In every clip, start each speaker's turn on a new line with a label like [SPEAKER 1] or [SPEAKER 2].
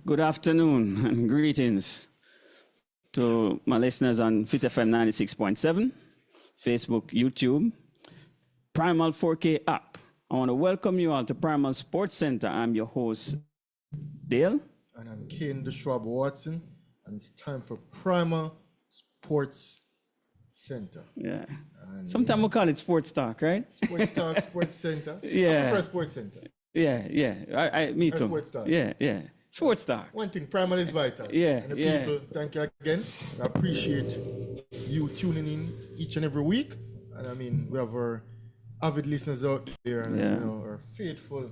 [SPEAKER 1] Good afternoon and greetings to my listeners on Fit FM 96.7, Facebook, YouTube, Primal 4K app. I want to welcome you all to Primal Sports Center. I'm your host, Dale.
[SPEAKER 2] And I'm Kane the Schwab Watson, and it's time for Primal Sports Center.
[SPEAKER 1] Yeah.
[SPEAKER 2] And
[SPEAKER 1] Sometimes we call it Sports Talk, right?
[SPEAKER 2] Sports Talk, Sports Center.
[SPEAKER 1] Yeah.
[SPEAKER 2] I prefer Sports Center.
[SPEAKER 1] Yeah. Me too.
[SPEAKER 2] Sports Talk.
[SPEAKER 1] Yeah. Sports Talk.
[SPEAKER 2] One thing, Primal is vital.
[SPEAKER 1] Yeah,
[SPEAKER 2] And the
[SPEAKER 1] yeah.
[SPEAKER 2] people, thank you again. I appreciate you tuning in each and every week. And I mean, we have our avid listeners out there and
[SPEAKER 1] Yeah.
[SPEAKER 2] you know, our faithful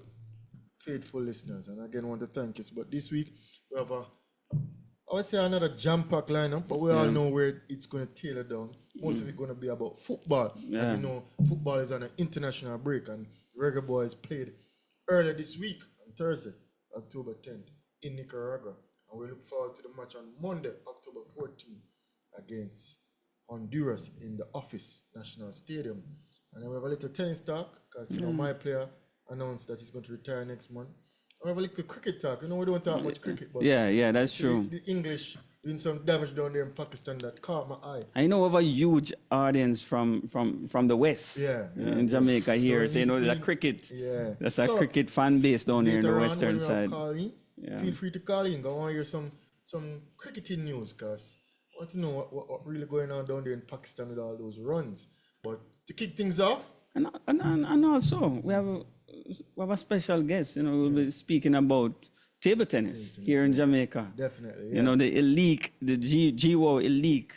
[SPEAKER 2] listeners. And again, I want to thank you. But this week, we have I would say another jam-packed lineup, but we all know where it's going to tailor down. Most of it going to be about football. As you know, football is on an international break, and Reggae Boys played earlier this week on Thursday, October 10th, in Nicaragua. And we look forward to the match on Monday, October 14th, against Honduras in the Office National Stadium. And then we have a little tennis talk, because you know, my player announced that he's going to retire next month. We have a little cricket talk. You know, we don't talk much cricket, but
[SPEAKER 1] Yeah, that's true.
[SPEAKER 2] the English doing some damage down there in Pakistan that caught my eye.
[SPEAKER 1] I know of a huge audience from the West.
[SPEAKER 2] Yeah.
[SPEAKER 1] In Jamaica here.
[SPEAKER 2] So
[SPEAKER 1] So, you know,
[SPEAKER 2] in
[SPEAKER 1] there's a
[SPEAKER 2] between-
[SPEAKER 1] cricket.
[SPEAKER 2] Yeah.
[SPEAKER 1] That's a
[SPEAKER 2] So,
[SPEAKER 1] cricket fan base down here in the
[SPEAKER 2] later on,
[SPEAKER 1] western
[SPEAKER 2] when we have
[SPEAKER 1] side.
[SPEAKER 2] calling,
[SPEAKER 1] Yeah.
[SPEAKER 2] feel free to call in. I want to hear some cricketing news, because I want to know what really going on down there in Pakistan with all those runs. But to kick things off,
[SPEAKER 1] And also, we have a special guest. You know, we'll be speaking about table tennis here in Jamaica.
[SPEAKER 2] definitely.
[SPEAKER 1] You know, the elite, the GWO elite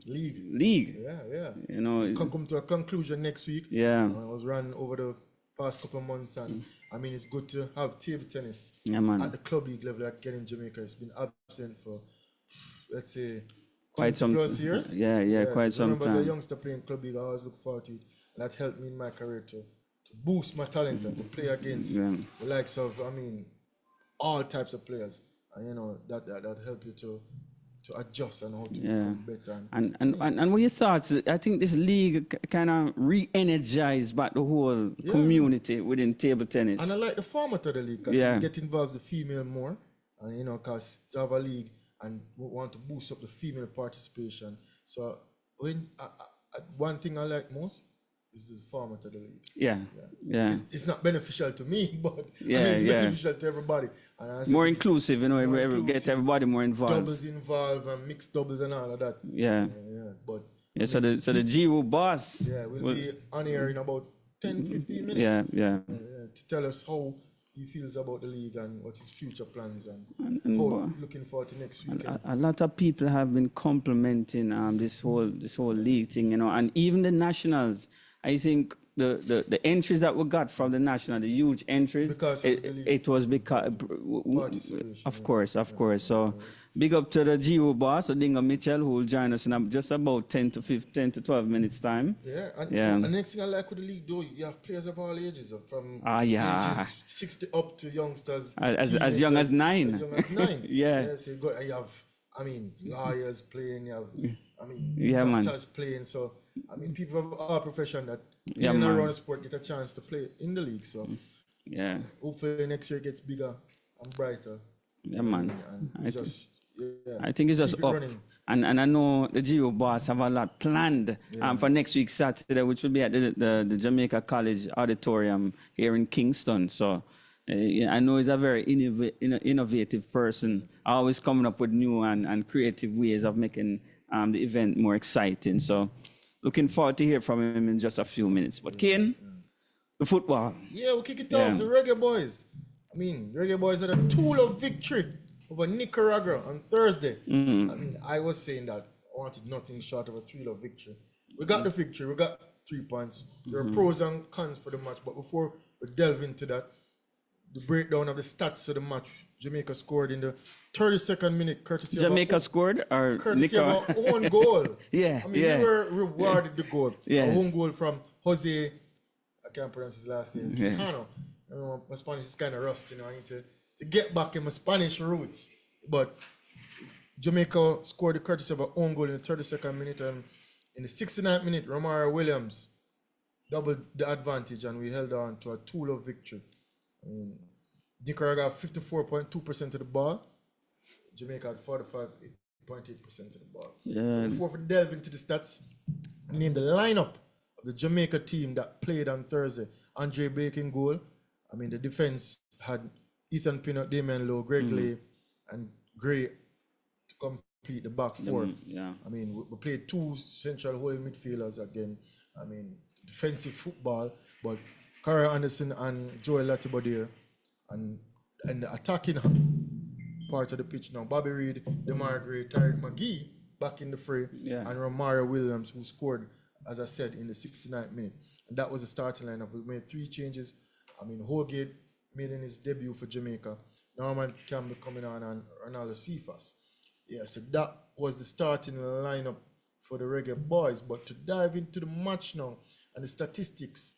[SPEAKER 1] league.
[SPEAKER 2] Yeah.
[SPEAKER 1] You know,
[SPEAKER 2] Come to a conclusion next week.
[SPEAKER 1] yeah,
[SPEAKER 2] I was run over the past couple of months, and I mean, it's good to have table tennis
[SPEAKER 1] yeah,
[SPEAKER 2] at
[SPEAKER 1] man.
[SPEAKER 2] the club league level again in Jamaica. It's been absent for, let's say,
[SPEAKER 1] Quite
[SPEAKER 2] 20
[SPEAKER 1] some
[SPEAKER 2] plus years.
[SPEAKER 1] Yeah, quite
[SPEAKER 2] 'cause I
[SPEAKER 1] some
[SPEAKER 2] remember as a
[SPEAKER 1] time.
[SPEAKER 2] youngster playing club league, I always look forward to it. And that helped me in my career to boost my talent and to play against
[SPEAKER 1] Yeah.
[SPEAKER 2] the likes of, I mean, all types of players. And you know, that help you to adjust and how to become better.
[SPEAKER 1] And what your thoughts? I think this league kind of re-energized back the whole community within table tennis.
[SPEAKER 2] And I like the format of the league, because
[SPEAKER 1] Yeah.
[SPEAKER 2] you get involved the female more, and you know, because to have a league and we want to boost up the female participation. So when one thing I like most is the format of the league.
[SPEAKER 1] Yeah.
[SPEAKER 2] It's not beneficial to me, but I mean, it's
[SPEAKER 1] Yeah.
[SPEAKER 2] beneficial to everybody. And I
[SPEAKER 1] More
[SPEAKER 2] think
[SPEAKER 1] inclusive, you know, get
[SPEAKER 2] inclusive.
[SPEAKER 1] everybody more involved.
[SPEAKER 2] doubles involved and mixed doubles and all of that.
[SPEAKER 1] Yeah.
[SPEAKER 2] But
[SPEAKER 1] Yeah, so the GWO boss.
[SPEAKER 2] we'll be on here in about 10-15 minutes.
[SPEAKER 1] Yeah.
[SPEAKER 2] To tell us how he feels about the league and what his future plans and
[SPEAKER 1] And
[SPEAKER 2] how looking forward to next weekend.
[SPEAKER 1] a lot of people have been complimenting this whole league thing, you know, and even the nationals. I think the entries that we got from the national, the huge entries,
[SPEAKER 2] Because of the league.
[SPEAKER 1] it was because
[SPEAKER 2] Participation,
[SPEAKER 1] of course. So big up to the GWO boss, Odinga Mitchell, who will join us in just about 10 to 12 minutes time.
[SPEAKER 2] And the next thing I like with the league, though, you have players of all ages, from
[SPEAKER 1] yeah.
[SPEAKER 2] ages 60 up to youngsters,
[SPEAKER 1] As young as 9.
[SPEAKER 2] As young as 9.
[SPEAKER 1] Yeah.
[SPEAKER 2] So you have, I mean, lawyers playing, you have, I mean,
[SPEAKER 1] Yeah, man.
[SPEAKER 2] doctors playing. So, I mean, people of our profession that
[SPEAKER 1] Yeah,
[SPEAKER 2] in and
[SPEAKER 1] man.
[SPEAKER 2] around the sport get a chance to play in the league. So,
[SPEAKER 1] Yeah.
[SPEAKER 2] hopefully next year it gets bigger and brighter.
[SPEAKER 1] Yeah, man.
[SPEAKER 2] And
[SPEAKER 1] I
[SPEAKER 2] it's
[SPEAKER 1] thi-
[SPEAKER 2] just,
[SPEAKER 1] I think it's just
[SPEAKER 2] keep it
[SPEAKER 1] up.
[SPEAKER 2] running.
[SPEAKER 1] And I know the GWO boss have a lot planned for next week Saturday, which will be at the Jamaica College Auditorium here in Kingston. So I know he's a very innovative person, always coming up with new and creative ways of making the event more exciting. So looking forward to hear from him in just a few minutes. But Kane, the football.
[SPEAKER 2] Yeah, we'll kick it off. The Reggae Boys. I mean, the Reggae Boys had a tool of victory over Nicaragua on Thursday. I mean, I was saying that I wanted nothing short of a thrill of victory. We got the victory. We got 3 points. There are pros and cons for the match. But before we delve into that, the breakdown of the stats of the match. Jamaica scored in the 32nd minute, courtesy
[SPEAKER 1] Jamaica
[SPEAKER 2] of
[SPEAKER 1] scored or
[SPEAKER 2] courtesy of
[SPEAKER 1] Nicaragua?
[SPEAKER 2] our own goal.
[SPEAKER 1] Yeah,
[SPEAKER 2] I mean,
[SPEAKER 1] yeah.
[SPEAKER 2] we were rewarded the goal.
[SPEAKER 1] Yes.
[SPEAKER 2] Our own goal from Jose, I can't pronounce his last name,
[SPEAKER 1] Yeah.
[SPEAKER 2] Quijano. You know, my Spanish is kind of rusty, I need to get back in my Spanish roots. But Jamaica scored the courtesy of our own goal in the 32nd minute, and in the 69th minute, Romario Williams doubled the advantage, and we held on to a tool of victory. I mean, Nicaragua 54.2% of the ball. Jamaica had 45.8% of the ball.
[SPEAKER 1] Yeah.
[SPEAKER 2] Before we delve into the stats, name the lineup of the Jamaica team that played on Thursday. Andre Blake in goal. I mean, the defense had Ethan Pinnock, Damian Lowe, Greg Lay, and Gray to complete the back four.
[SPEAKER 1] Yeah.
[SPEAKER 2] I mean, we played two central holding midfielders again. I mean, defensive football, but Kara Anderson and Joel Latibodier, and the attacking part of the pitch now, Bobby Reid, Demar Gray, Tariq McGee back in the fray, and Romario Williams, who scored, as I said, in the 69th minute. And that was the starting lineup. We made 3 changes. I mean, Holgate made in his debut for Jamaica. Norman Campbell coming on, and Ronaldo Cephas. Yeah, so that was the starting lineup for the Reggae Boys. But to dive into the match now and the statistics,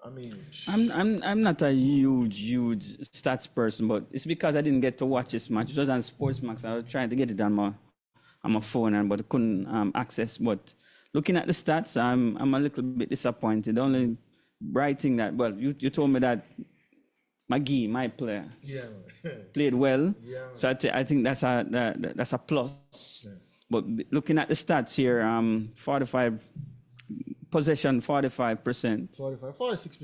[SPEAKER 2] I mean,
[SPEAKER 1] I'm not a huge stats person, but it's because I didn't get to watch this match. It was on Sportsmax. I was trying to get it on my phone, but I couldn't access. But looking at the stats, I'm a little bit disappointed. The only bright thing that, well, you told me that McGee, my player, played well.
[SPEAKER 2] Yeah.
[SPEAKER 1] So I think that's a plus. Yeah. But looking at the stats here, 45 possession, 45%.
[SPEAKER 2] 46%. 46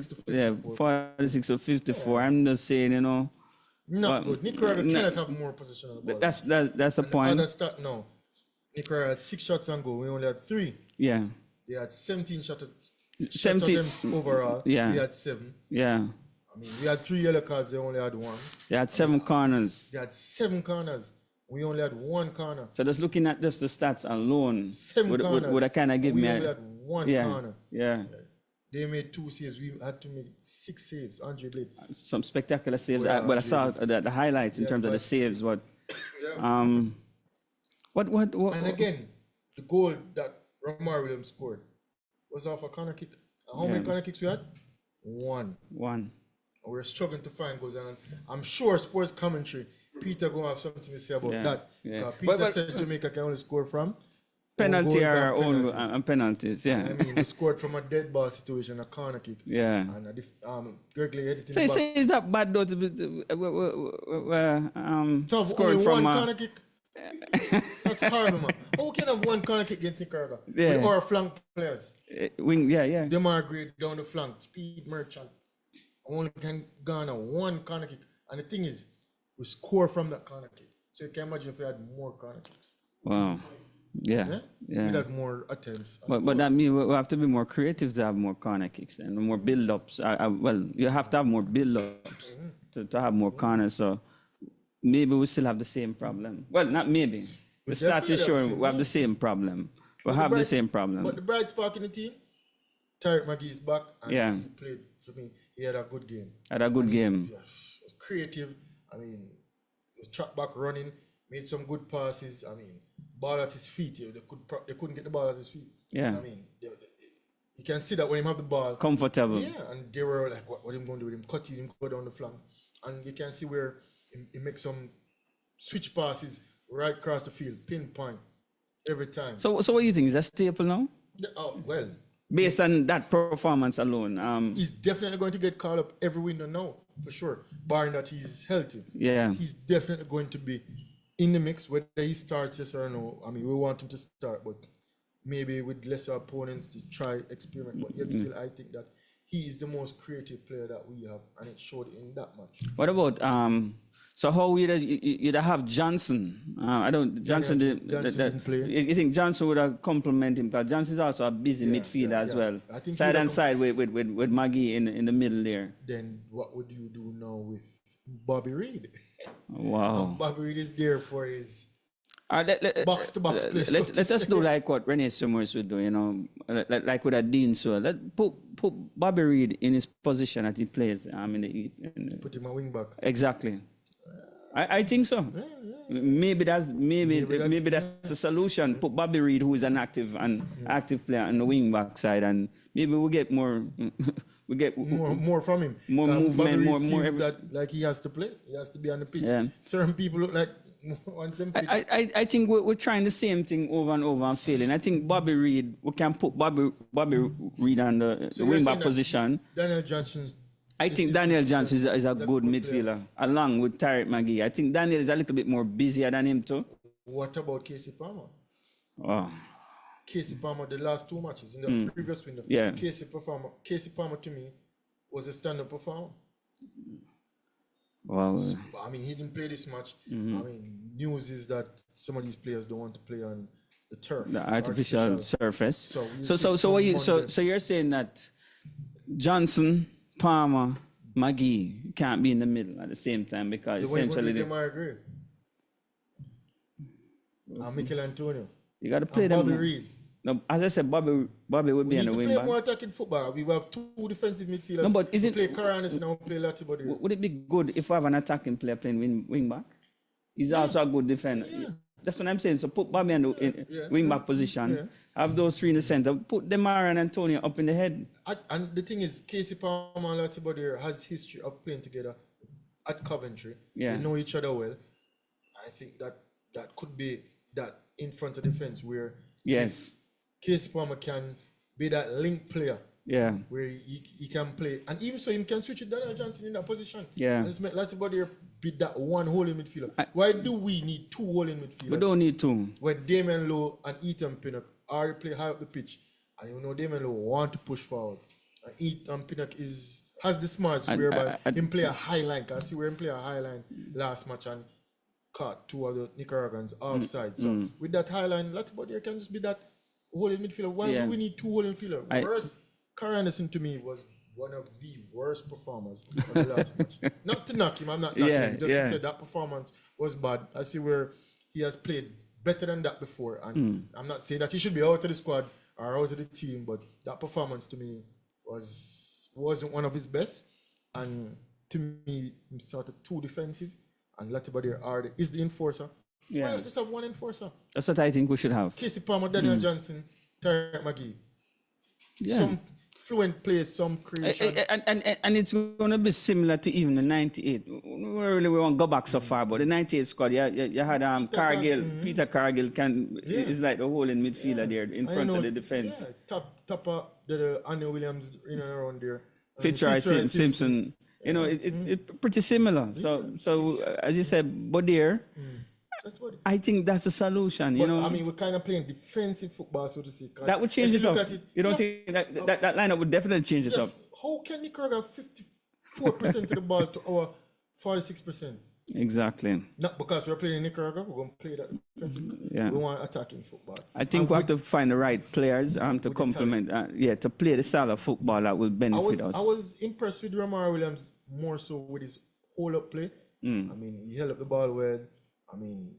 [SPEAKER 2] to 54.
[SPEAKER 1] Yeah, 46 to 54. Yeah. I'm just saying,
[SPEAKER 2] Not good. Nicaragua cannot have more possession of the ball.
[SPEAKER 1] That's the point.
[SPEAKER 2] No. Nicaragua had 6 shots on goal. We only had 3.
[SPEAKER 1] Yeah.
[SPEAKER 2] They had 17 shots
[SPEAKER 1] 17
[SPEAKER 2] attempts overall.
[SPEAKER 1] Yeah.
[SPEAKER 2] We had 7.
[SPEAKER 1] Yeah.
[SPEAKER 2] I mean, we had 3 yellow cards. They only had 1.
[SPEAKER 1] They had 7 corners.
[SPEAKER 2] They had 7 corners. We only had 1 corner.
[SPEAKER 1] So just looking at just the stats alone,
[SPEAKER 2] 7 corners.
[SPEAKER 1] Would I kind of give me
[SPEAKER 2] We only had 1 corner.
[SPEAKER 1] Yeah.
[SPEAKER 2] They made 2 saves. We had to make 6 saves. Andre Blake.
[SPEAKER 1] Some spectacular saves. But I saw the highlights in terms of the saves. What? What?
[SPEAKER 2] And again, the goal that Romario Williams scored was off a corner kick. How many corner kicks we had? 1. We're struggling to find goals, and I'm sure sports commentary, Peter gonna have something to say about that. Yeah. Peter said Jamaica can only score from
[SPEAKER 1] penalty or own penalties. Yeah.
[SPEAKER 2] I mean, we scored from a dead ball situation, a corner kick.
[SPEAKER 1] Yeah.
[SPEAKER 2] And Greg Lay hit it in
[SPEAKER 1] so
[SPEAKER 2] the back.
[SPEAKER 1] Is that bad though?
[SPEAKER 2] Scored from 1 corner kick. That's horrible, man. How can have 1 corner kick against Nicaragua?
[SPEAKER 1] Yeah.
[SPEAKER 2] With our flank players.
[SPEAKER 1] Wing, yeah.
[SPEAKER 2] Demar Gray down the flank, Speed Merchant. Only can garner 1 corner kick. And the thing is, we score from that corner kick. So you can imagine if we had more corner kicks.
[SPEAKER 1] Wow. Yeah.
[SPEAKER 2] We had more attempts.
[SPEAKER 1] But that means we have to be more creative to have more corner kicks and more build-ups. Well, you have to have more build-ups to have more corners. So maybe we still have the same problem. Well, not maybe. The stats is showing we have the same problem. We have the same problem.
[SPEAKER 2] But the bright spark in the team, Tariq McGee is back. And he played for me. He had a good game. Yes, was creative. I mean, he was track back running, made some good passes. I mean, ball at his feet. They couldn't get the ball at his feet.
[SPEAKER 1] Yeah.
[SPEAKER 2] I mean, you can see that when he have the ball.
[SPEAKER 1] Comfortable.
[SPEAKER 2] Yeah, and they were like, what him going to do with him? Cut him, go down the flank. And you can see where he makes some switch passes right across the field, pinpoint, every time.
[SPEAKER 1] So what do you think? Is that staple now?
[SPEAKER 2] Well.
[SPEAKER 1] Based on that performance alone.
[SPEAKER 2] He's definitely going to get called up every window now, for sure, barring that he's healthy.
[SPEAKER 1] Yeah.
[SPEAKER 2] He's definitely going to be in the mix, whether he starts, yes or no. I mean, we want him to start, but maybe with lesser opponents to try experiment. But yet still, I think that he is the most creative player that we have, and it showed in that match.
[SPEAKER 1] What about so how you'd have Johnson? Johnson didn't play. You think Johnson would have complemented him? Because Johnson's also a busy midfielder as well. I think side and side with Maggie in the middle there.
[SPEAKER 2] Then what would you do now with Bobby Reid?
[SPEAKER 1] Wow.
[SPEAKER 2] Bobby Reid is there for his box to box play.
[SPEAKER 1] Let us do like what Renee Summers would do, like with a Dean. So let put Bobby Reid in his position that he plays.
[SPEAKER 2] Put him a wing back.
[SPEAKER 1] Exactly. I think so. Yeah. Maybe that's the solution. Put Bobby Reid, who is an active player, on the wing back side, and maybe we get more. We get
[SPEAKER 2] more from him.
[SPEAKER 1] More movement, more.
[SPEAKER 2] That like he has to play. He has to be on the pitch. Yeah. Certain people look like on some people.
[SPEAKER 1] I think we're trying the same thing over and over and failing. I think Bobby Reid, we can put Bobby Reid on the wing back position.
[SPEAKER 2] Daniel Johnson
[SPEAKER 1] I think
[SPEAKER 2] It's
[SPEAKER 1] Daniel
[SPEAKER 2] really
[SPEAKER 1] Johnson is a
[SPEAKER 2] that's
[SPEAKER 1] good
[SPEAKER 2] player.
[SPEAKER 1] midfielder, along with Tarek McGee. I think Daniel is a little bit more busier than him too.
[SPEAKER 2] What about Casey Palmer?
[SPEAKER 1] Oh,
[SPEAKER 2] Casey Palmer, the last two matches in the previous window,
[SPEAKER 1] yeah.
[SPEAKER 2] Casey Palmer to me was a stand-up performer.
[SPEAKER 1] Well,
[SPEAKER 2] I mean, he didn't play this match. I mean, news is that some of these players don't want to play on the turf,
[SPEAKER 1] the artificial surface.
[SPEAKER 2] So we'll
[SPEAKER 1] So,
[SPEAKER 2] see
[SPEAKER 1] so, so, what
[SPEAKER 2] on
[SPEAKER 1] you, so,
[SPEAKER 2] Monday.
[SPEAKER 1] so you're saying that Johnson, Palmer, McGee can't be in the middle at the same time because
[SPEAKER 2] The way you
[SPEAKER 1] essentially
[SPEAKER 2] them, I agree. And Mikel Antonio.
[SPEAKER 1] you got to play
[SPEAKER 2] And
[SPEAKER 1] them.
[SPEAKER 2] Bobby
[SPEAKER 1] more.
[SPEAKER 2] Reed.
[SPEAKER 1] No, as I said, Bobby would be
[SPEAKER 2] We
[SPEAKER 1] on
[SPEAKER 2] need
[SPEAKER 1] the
[SPEAKER 2] to
[SPEAKER 1] wing
[SPEAKER 2] play
[SPEAKER 1] back.
[SPEAKER 2] more attacking football. We will have two defensive midfielders.
[SPEAKER 1] No, but
[SPEAKER 2] we play Karanis now, we play Latibody.
[SPEAKER 1] Would it be good if we have an attacking player playing wing back? He's also a good defender.
[SPEAKER 2] Yeah.
[SPEAKER 1] That's what I'm saying. So put Bobby in the wing back position.
[SPEAKER 2] Yeah.
[SPEAKER 1] Have those three in the center. Put Demar and Antonio up in the head.
[SPEAKER 2] And the thing is, Casey Palmer and Latibody has history of playing together at Coventry.
[SPEAKER 1] Yeah.
[SPEAKER 2] They know each other well. I think that could be that in front of the fence where
[SPEAKER 1] Yes.
[SPEAKER 2] Casey Palmer can be that link player
[SPEAKER 1] Yeah.
[SPEAKER 2] where he can play. And even so, he can switch with Daniel Johnson in that position.
[SPEAKER 1] Yeah.
[SPEAKER 2] And just make Latibody be that one holding midfielder. Why do we need two holding midfielders?
[SPEAKER 1] We don't need to.
[SPEAKER 2] When Damien Lowe and Ethan Pinnock already play high up the pitch, and you know Damien Lowe want to push forward, and Ethan Pinnock has the smarts whereby him play a high line. Cause I see where him play a high line last match and caught two of the Nicaraguans offside. So with that high line, Latibody can just be that holding midfielder. Why do we need two holding midfielders? Worst, Carl Anderson to me was one of the worst performers of the last match. Not to knock him, I'm not knocking him. Just to say that performance was bad. I see where he has played better than that before. And I'm not saying that he should be out of the squad or out of the team, but that performance to me wasn't one of his best. And to me, he's sort of too defensive. And Latibody is the enforcer.
[SPEAKER 1] Yeah.
[SPEAKER 2] Why not just have one enforcer?
[SPEAKER 1] That's what I think we should have.
[SPEAKER 2] Casey Palmer, Daniel Johnson, Tarek McGee.
[SPEAKER 1] Yeah.
[SPEAKER 2] Some fluent play, some creation.
[SPEAKER 1] And it's going to be similar to even the 98. We won't go back so far, but the 98 squad, you had Cargill, Peter Cargill is like the whole in midfielder there in front of the defense.
[SPEAKER 2] Yeah, top the Annie Williams in and around there.
[SPEAKER 1] Fitzroy Simpson. You know, it's pretty similar. So as you said, but there,
[SPEAKER 2] that's what
[SPEAKER 1] I think that's the solution. You
[SPEAKER 2] but,
[SPEAKER 1] know,
[SPEAKER 2] I mean, we're kind of playing defensive football, so to say.
[SPEAKER 1] that would change
[SPEAKER 2] if
[SPEAKER 1] it
[SPEAKER 2] you
[SPEAKER 1] up.
[SPEAKER 2] look at
[SPEAKER 1] You don't think that lineup would definitely change it up?
[SPEAKER 2] How can Nicaragua have 54% of the ball to our 46%?
[SPEAKER 1] Exactly.
[SPEAKER 2] Not because we're playing in Nicaragua, we're going to play that defensive.
[SPEAKER 1] Yeah.
[SPEAKER 2] We want attacking football.
[SPEAKER 1] I think we have to find the right players to complement, to play the style of football that will benefit us.
[SPEAKER 2] I was impressed with Ramar Williams more so with his hold-up play. I mean, he held up the ball well. I mean,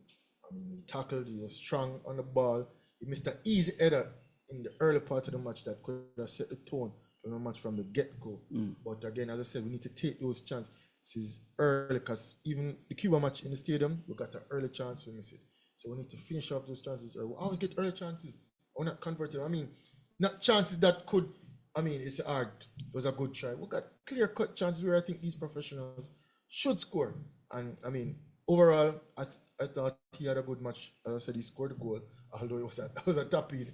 [SPEAKER 2] he tackled. He was strong on the ball. He missed an easy header in the early part of the match that could have set the tone from the match from the get-go. But again, as I said, we need to take those chances early because even the Cuba match in the stadium, we got an early chance to miss it. So we need to finish off those chances early. We always get early chances. Or not converted. I mean, not chances that could. I mean, it's hard. It was a good try. We got clear-cut chances where I think these professionals should score. And I mean, overall, I thought he had a good match. As I said, he scored a goal, although it was a tap in.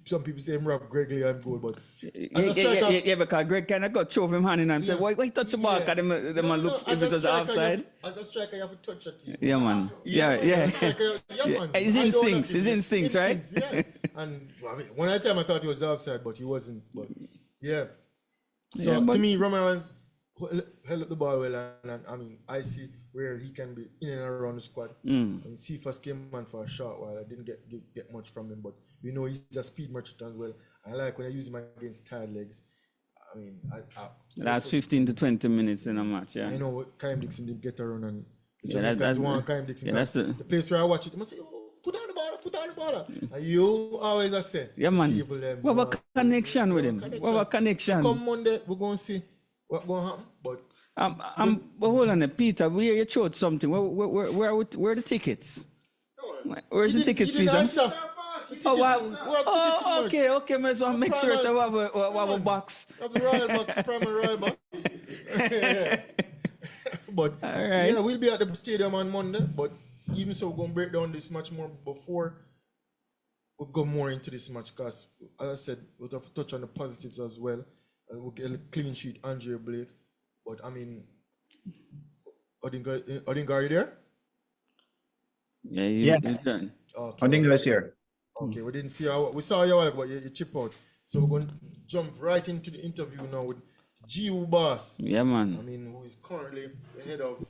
[SPEAKER 2] Some people say him robbed Greg Leon goal, but
[SPEAKER 1] because Greg kind of got throw him hand in and said, why touch the ball? Because the man look if it was offside.
[SPEAKER 2] As a striker, you have to touch a team.
[SPEAKER 1] Yeah, man. Yeah.
[SPEAKER 2] Man.
[SPEAKER 1] His instincts, right?
[SPEAKER 2] Yeah. And I mean, one time I thought he was offside, but he wasn't. But yeah. So to me, Romero held up the ball well, and I mean, I see where he can be in and around the squad. I mean, Cephas came on for a short while. I didn't get much from him, but we know he's a speed merchant as well. I like when I use him against tired legs. I mean,
[SPEAKER 1] last 15 to 20 minutes in a match, yeah.
[SPEAKER 2] I know what Kyle Dixon didn't get around, and the
[SPEAKER 1] Yeah,
[SPEAKER 2] Jamaicans want Kyle Dixon.
[SPEAKER 1] that's
[SPEAKER 2] the place where I watch it. They must say, "Oh, put on the ball." And you always I say,
[SPEAKER 1] Yeah, man.
[SPEAKER 2] people them,
[SPEAKER 1] What about connection with him? What about connection?
[SPEAKER 2] Come Monday, we're going to see what's going to happen. But
[SPEAKER 1] but hold on, Peter. You showed something. Where are the tickets? Where's the tickets,
[SPEAKER 2] he didn't
[SPEAKER 1] Peter?
[SPEAKER 2] answer.
[SPEAKER 1] Oh, wow.
[SPEAKER 2] We have tickets
[SPEAKER 1] Oh,
[SPEAKER 2] for
[SPEAKER 1] okay. I just want to make sure so we have a box.
[SPEAKER 2] Of the Royal Box, Primary Royal Box. But
[SPEAKER 1] All right.
[SPEAKER 2] yeah, we'll be at the stadium on Monday. But even so, we're going to break down this match more before we go more into this match. Because, as I said, we'll have to touch on the positives as well. We'll get a clean sheet, Andrea Blake. But I mean, Odinga, are you there?
[SPEAKER 1] Yeah,
[SPEAKER 3] Yes,
[SPEAKER 1] he's done.
[SPEAKER 2] Okay,
[SPEAKER 3] Odinga
[SPEAKER 2] okay.
[SPEAKER 3] is here.
[SPEAKER 2] Okay, we didn't see how we saw you a while, but you chip out. So we're going to jump right into the interview now with G.U. Boss.
[SPEAKER 1] Yeah,
[SPEAKER 2] I
[SPEAKER 1] man.
[SPEAKER 2] mean, who is currently the head of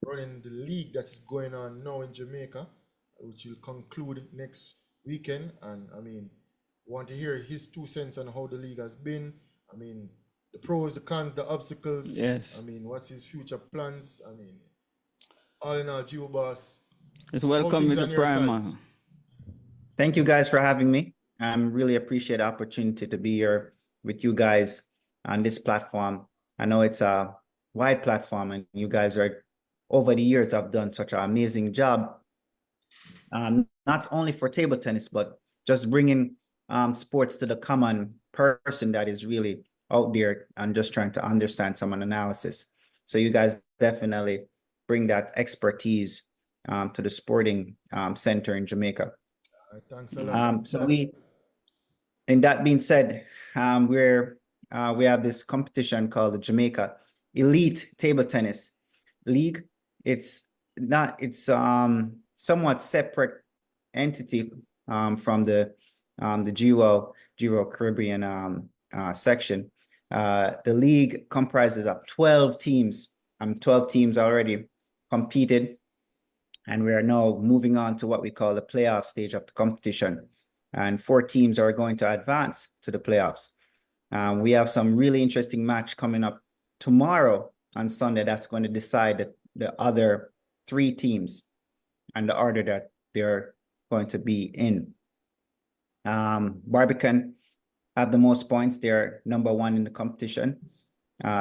[SPEAKER 2] running the league that is going on now in Jamaica, which will conclude next weekend. And I mean, want to hear his 2 cents on how the league has been. I mean, the pros, the cons, the obstacles.
[SPEAKER 1] Yes.
[SPEAKER 2] I mean, what's his future plans? I mean, all in all, G.U. Boss,
[SPEAKER 1] It's
[SPEAKER 2] how
[SPEAKER 1] welcome
[SPEAKER 2] things
[SPEAKER 1] with the
[SPEAKER 2] on your side?
[SPEAKER 1] primer.
[SPEAKER 3] Thank you guys for having me. I really appreciate the opportunity to be here with you guys on this platform. I know it's a wide platform, and you guys are, over the years, have done such an amazing job, not only for table tennis, but just bringing sports to the common person that is really out there and just trying to understand some analysis. So you guys definitely bring that expertise to the sporting center in Jamaica.
[SPEAKER 2] All right, thanks a lot.
[SPEAKER 3] So and that being said, we have this competition called the Jamaica Elite Table Tennis League. It's somewhat separate entity from the GWO Caribbean section. The league comprises of 12 teams. 12 teams already competed, and we are now moving on to what we call the playoff stage of the competition. And 4 teams are going to advance to the playoffs. We have some really interesting match coming up tomorrow on Sunday that's going to decide the other 3 teams and the order that they're going to be in. Barbican have the most points. They're number 1 in the competition.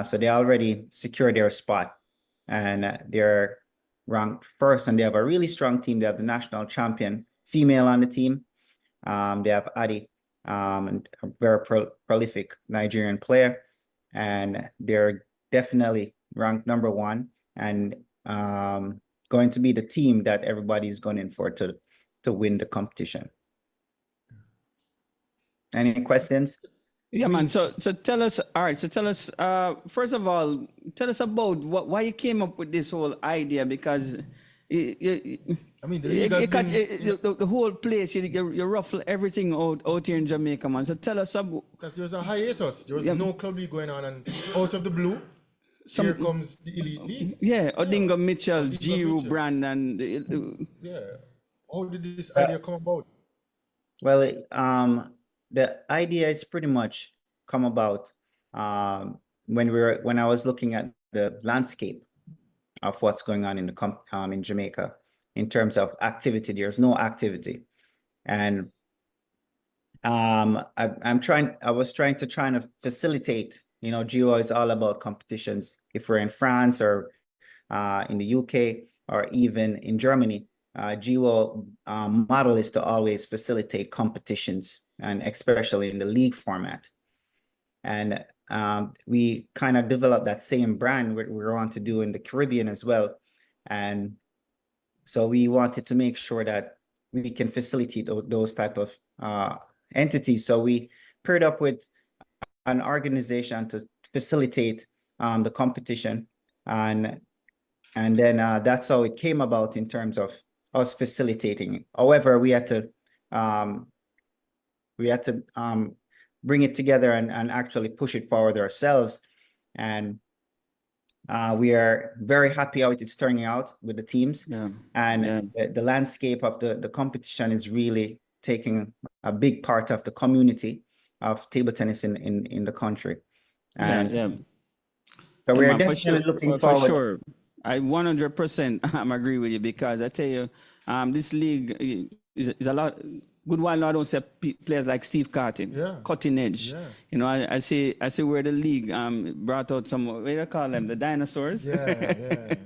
[SPEAKER 3] So they already secured their spot, and they're ranked first, and they have a really strong team. They have the national champion female on the team. They have Adi, a very prolific Nigerian player, and they're definitely ranked number 1, and going to be the team that everybody's going in for to win the competition. Any questions?
[SPEAKER 1] Yeah, man. So tell us. All right. So tell us. First of all, tell us about why you came up with this whole idea, because
[SPEAKER 2] I mean, the league has been,
[SPEAKER 1] the whole place. You ruffle everything out here in Jamaica, man. So tell us about.
[SPEAKER 2] because there was a hiatus. There was no club league going on, and out of the blue, here comes the Elite League.
[SPEAKER 1] Yeah, Odinga Mitchell,
[SPEAKER 2] Odinga
[SPEAKER 1] Giroux
[SPEAKER 2] Mitchell.
[SPEAKER 1] brand, and
[SPEAKER 2] Yeah. How did this idea come about?
[SPEAKER 3] Well, the idea is pretty much come about when I was looking at the landscape of what's going on in Jamaica in terms of activity. There's no activity, and I was trying to facilitate. You know, GEO is all about competitions. If we're in France or in the UK or even in Germany, GEO model is to always facilitate competitions, and especially in the league format. And we kind of developed that same brand what we want to do in the Caribbean as well. And so we wanted to make sure that we can facilitate those type of entities. So we paired up with an organization to facilitate the competition, and then that's how it came about in terms of us facilitating it. However, we had to bring it together and actually push it forward ourselves, and we are very happy how it's turning out with the teams. The landscape of the competition is really taking a big part of the community of table tennis in the country. And so we are definitely looking forward.
[SPEAKER 1] For sure. I 100% agree with you, because I tell you, this league is a lot. Good while now, I don't say players like Steve Carton, cutting edge.
[SPEAKER 2] Yeah.
[SPEAKER 1] You know, I see where the league brought out some, what do you call them, the dinosaurs. And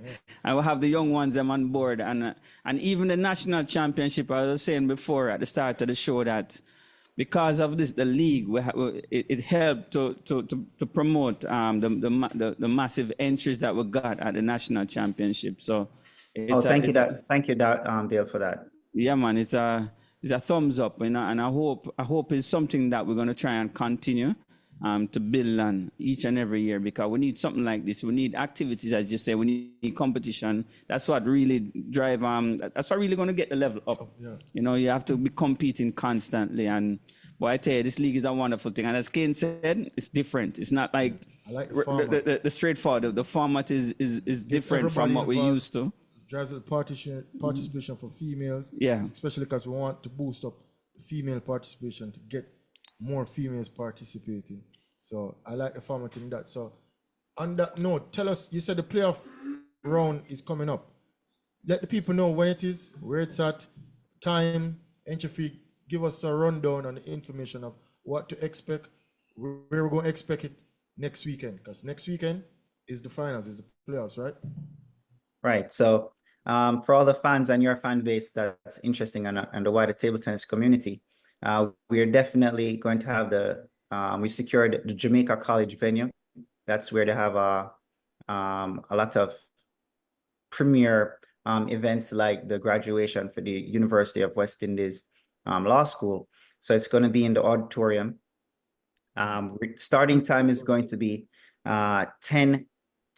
[SPEAKER 1] we'll have the young ones them on board, and even the national championship. I was saying before at the start of the show that because of this, the league it helped to promote the massive entries that we got at the national championship. So,
[SPEAKER 3] thank you, Dale, for that.
[SPEAKER 1] Yeah, man, it's a thumbs up, you know, and I hope it's something that we're going to try and continue. to build on each and every year, because we need something like this. We need activities, as you say. We need competition. That's what really drive. That's what really going to get the level up.
[SPEAKER 2] Yeah.
[SPEAKER 1] You know, you have to be competing constantly. And boy, I tell you, this league is a wonderful thing. And as Kane said, it's different. It's not like
[SPEAKER 2] I like the format.
[SPEAKER 1] the straightforward. The format is different from
[SPEAKER 2] everybody
[SPEAKER 1] what we
[SPEAKER 2] involved.
[SPEAKER 1] used to.
[SPEAKER 2] Drives the participation for females.
[SPEAKER 1] Yeah.
[SPEAKER 2] Especially because we want to boost up female participation to get more females participating. So I like the formatting that. So on that note, tell us, you said the playoff round is coming up. Let the people know when it is, where it's at, time, entry fee. Give us a rundown on the information of what to expect, where we're going to expect it next weekend. Because next weekend is the finals, is the playoffs, right?
[SPEAKER 3] Right. So for all the fans and your fan base that's interesting and the wider table tennis community, we are definitely going to have we secured the Jamaica College venue. That's where they have a lot of premier events like the graduation for the University of West Indies Law School. So it's going to be in the auditorium. Starting time is going to be 10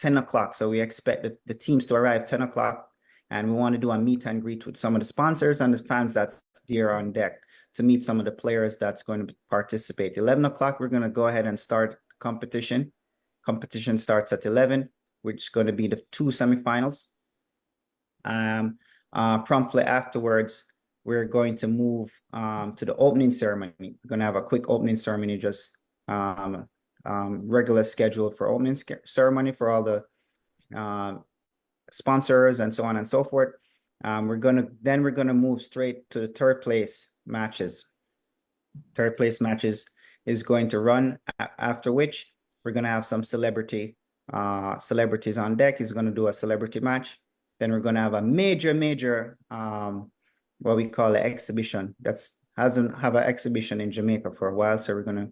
[SPEAKER 3] o'clock. So we expect the teams to arrive 10 o'clock, and we want to do a meet and greet with some of the sponsors and the fans that's there on deck to meet some of the players that's going to participate. 11 o'clock, we're going to go ahead and start competition. Competition starts at 11, which is going to be the 2 semifinals. Promptly afterwards, we're going to move to the opening ceremony. We're going to have a quick opening ceremony, just regular schedule for opening ceremony for all the sponsors and so on and so forth. We're gonna move straight to the third place matches. Third place matches is going to run, after which we're gonna have some celebrities on deck. He's gonna do a celebrity match. Then we're gonna have a major what we call an exhibition. Hasn't have an exhibition in Jamaica for a while, so we're gonna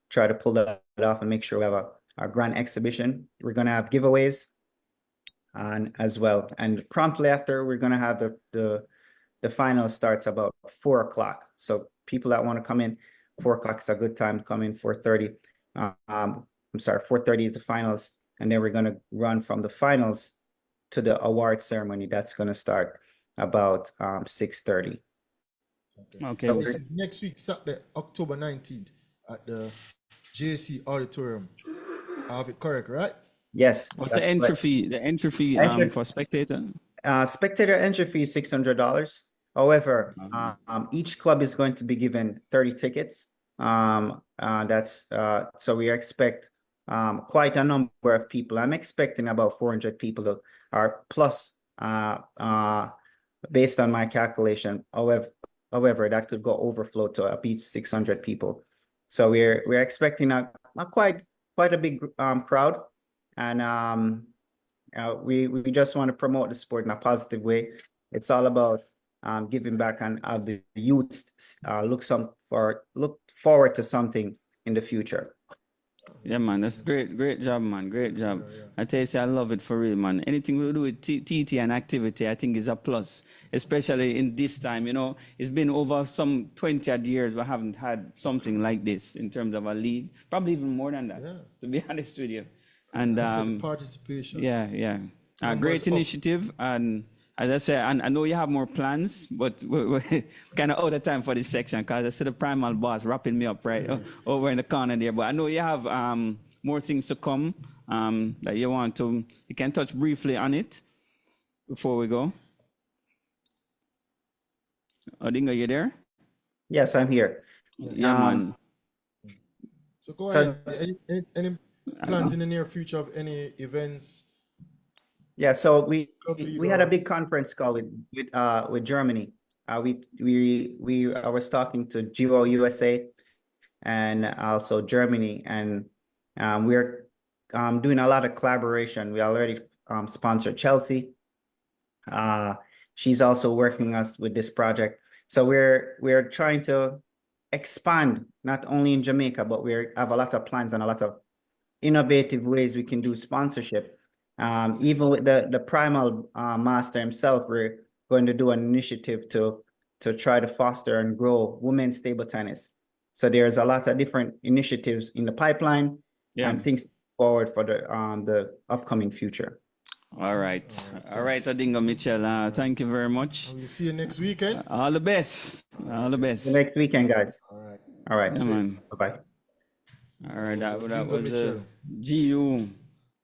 [SPEAKER 3] try to pull that off and make sure we have a grand exhibition. We're gonna have giveaways and as well. And promptly after, we're gonna have the final starts about 4 o'clock. So people that want to come in, 4 o'clock is a good time to come in. 4:30. I'm sorry, 4:30 is the finals, and then we're gonna run from the finals to the award ceremony. That's gonna start about 6:30.
[SPEAKER 1] Okay.
[SPEAKER 2] So this is next week, Saturday, October 19th, at the JC Auditorium. I have it correct, right?
[SPEAKER 3] Yes.
[SPEAKER 1] What's the entry fee? The entry fee for spectator?
[SPEAKER 3] Spectator entry fee is $600. However, each club is going to be given 30 tickets. So we expect quite a number of people. I'm expecting about 400 people or plus, based on my calculation. However, that could go overflow to a beach 600 people. So we're expecting a quite a big crowd, and we just want to promote the sport in a positive way. It's all about giving back and the youth look forward to something in the future.
[SPEAKER 1] Yeah, man, that's great job, man, great job. Yeah. I tell you, I love it for real, man. Anything we do with TT and activity, I think is a plus, especially in this time. You know, it's been over some 20 odd years we haven't had something like this in terms of a league, probably even more than that, to be honest with you. And
[SPEAKER 2] participation.
[SPEAKER 1] Yeah. Great initiative, and as I said, I know you have more plans, but we're kind of out of time for this section because I see the Primal boss wrapping me up over in the corner there. But I know you have more things to come that you want to. You can touch briefly on it before we go. Odinga, you there?
[SPEAKER 3] Yes, I'm here.
[SPEAKER 1] Yeah, man.
[SPEAKER 2] So go ahead. Any plans in the near future of any events?
[SPEAKER 3] Yeah, so we had a big conference call with Germany. I was talking to GO USA and also Germany, and we're doing a lot of collaboration. We already sponsored Chelsea. She's also working us with this project. So we're trying to expand not only in Jamaica, but we have a lot of plans and a lot of innovative ways we can do sponsorship. Even with the Primal master himself, we're going to do an initiative to try to foster and grow women's table tennis. So there's a lot of different initiatives in the pipeline
[SPEAKER 1] Yeah.
[SPEAKER 3] and things forward for the upcoming future.
[SPEAKER 1] All right. All right, Odinga Mitchell. Thank you very much.
[SPEAKER 2] And we'll see you next weekend.
[SPEAKER 1] All the best. All the best.
[SPEAKER 3] See you next weekend, guys.
[SPEAKER 2] All right.
[SPEAKER 3] All right.
[SPEAKER 1] Yeah, man.
[SPEAKER 3] Bye-bye.
[SPEAKER 1] All right, that
[SPEAKER 2] Odinga
[SPEAKER 1] was
[SPEAKER 2] Mitchell.
[SPEAKER 1] GU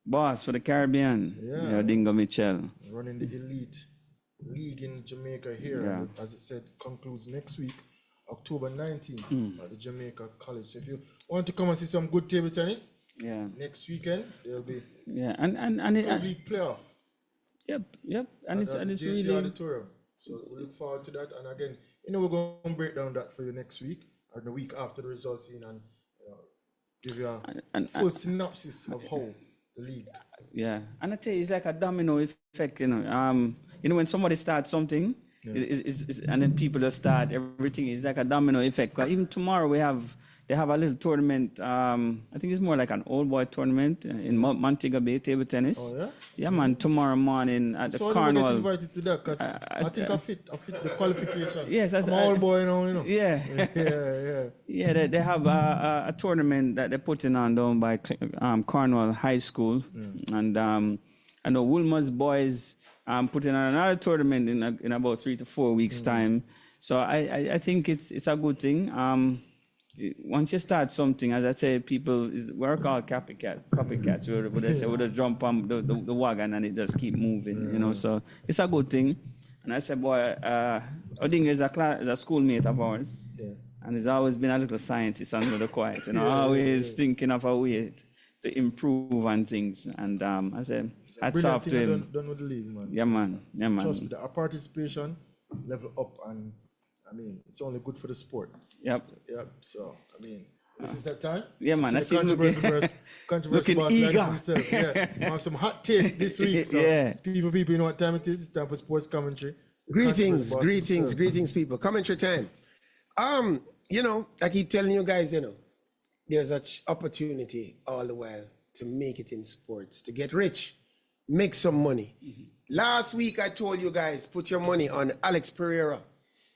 [SPEAKER 1] boss for the Caribbean.
[SPEAKER 2] Yeah.
[SPEAKER 1] Odinga Mitchell.
[SPEAKER 2] Running the elite league in Jamaica here.
[SPEAKER 1] Yeah.
[SPEAKER 2] And as it said, concludes next week, October 19th at the Jamaica College. So if you want to come and see some good table tennis,
[SPEAKER 1] Yeah.
[SPEAKER 2] next weekend there'll be
[SPEAKER 1] Yeah. And it,
[SPEAKER 2] league playoff
[SPEAKER 1] yep. And
[SPEAKER 2] at
[SPEAKER 1] it's
[SPEAKER 2] the JC
[SPEAKER 1] really
[SPEAKER 2] Auditorium. So we look forward to that. And again, we're going to break down that for you next week or the week after the results in and give you a
[SPEAKER 1] and-
[SPEAKER 2] full synopsis of how the league.
[SPEAKER 1] yeah. And I tell you, it's like a domino effect, when somebody starts something, and then people just start everything. It's like a domino effect. 'Cause even tomorrow they have a little tournament. I think it's more like an old boy tournament in Montego Bay table tennis.
[SPEAKER 2] Oh, yeah?
[SPEAKER 1] Yeah, man. Tomorrow morning at the
[SPEAKER 2] So I never get
[SPEAKER 1] Carnival.
[SPEAKER 2] invited to that because I think I fit the qualification.
[SPEAKER 1] Yes,
[SPEAKER 2] I'm an old boy now,
[SPEAKER 1] Yeah.
[SPEAKER 2] yeah.
[SPEAKER 1] Yeah, they have a tournament that they're putting on down by Cornwall High School, and I know Woolmer's boys putting on another tournament in about 3 to 4 weeks time. So I think it's a good thing. Once you start something, as I say, we're called copycats. We just jump on the wagon and it just keep moving, So it's a good thing. And I said, boy, Odinga is a schoolmate of ours.
[SPEAKER 2] Yeah.
[SPEAKER 1] And he's always been a little scientist under the quiet, always thinking of a way to improve on things. And I said, hats
[SPEAKER 2] Brilliant
[SPEAKER 1] off to
[SPEAKER 2] thing
[SPEAKER 1] him.
[SPEAKER 2] done with the league, man.
[SPEAKER 1] Yeah, man.
[SPEAKER 2] Trust me, our participation level up, and I mean, it's only good for the sport.
[SPEAKER 1] Yep.
[SPEAKER 2] Yep. So, I mean, this is that time.
[SPEAKER 1] Yeah, man.
[SPEAKER 2] This is the
[SPEAKER 1] I see him
[SPEAKER 2] controversial
[SPEAKER 1] looking
[SPEAKER 2] boss lining
[SPEAKER 1] eager.
[SPEAKER 2] up himself. Yeah. I have some hot take this week. So
[SPEAKER 1] Yeah.
[SPEAKER 2] people, you know what time it is? It's time for sports commentary.
[SPEAKER 4] Greetings,
[SPEAKER 2] Controversial boss
[SPEAKER 4] greetings,
[SPEAKER 2] himself.
[SPEAKER 4] greetings, people. Commentary time. I keep telling you guys, there's an opportunity all the while to make it in sports, to get rich, make some money. Last week, I told you guys, put your money on Alex Pereira.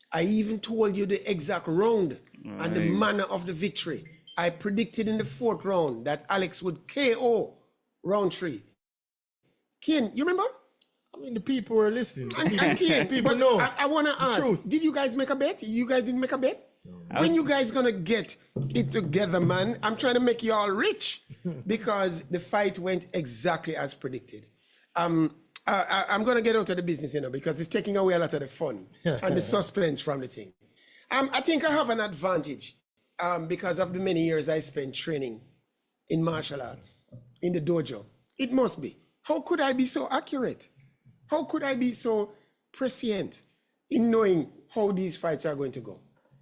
[SPEAKER 4] I even told you the exact round and the manner of the victory. I predicted in the 4th round that Alex would KO round 3. Ken, you remember?
[SPEAKER 2] I mean, the people were listening.
[SPEAKER 4] And Ken,
[SPEAKER 2] People
[SPEAKER 4] but
[SPEAKER 2] know.
[SPEAKER 4] I want to ask,
[SPEAKER 2] truth.
[SPEAKER 4] did you guys make a bet? You guys didn't make a bet? When you guys gonna get it together, man? I'm trying to make you all rich because the fight went exactly as predicted. I'm gonna get out of the business, because it's taking away a lot of the fun and the suspense from the thing. I think I have an advantage because of the many years I spent training in martial arts, in the dojo. It must be. How could I be so accurate? How could I be so prescient in knowing how these fights are going to go?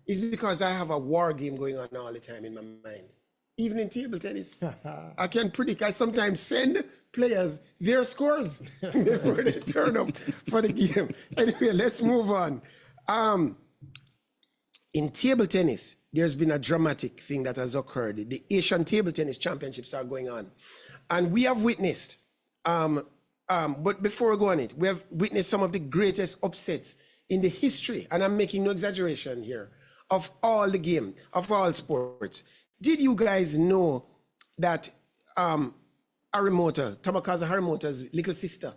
[SPEAKER 4] It's because I have a war game going on all the time in my mind. Even in table tennis, I can predict. I sometimes send players their scores before they turn up for the game. Anyway, let's move on. In table tennis, there's been a dramatic thing that has occurred. The Asian Table Tennis Championships are going on. And we have witnessed, but before we go on it, we have witnessed some of the greatest upsets in the history, and I'm making no exaggeration here, of all the game, of all sports. Did you guys know that Harimoto, Tomokazu Harimoto's little sister,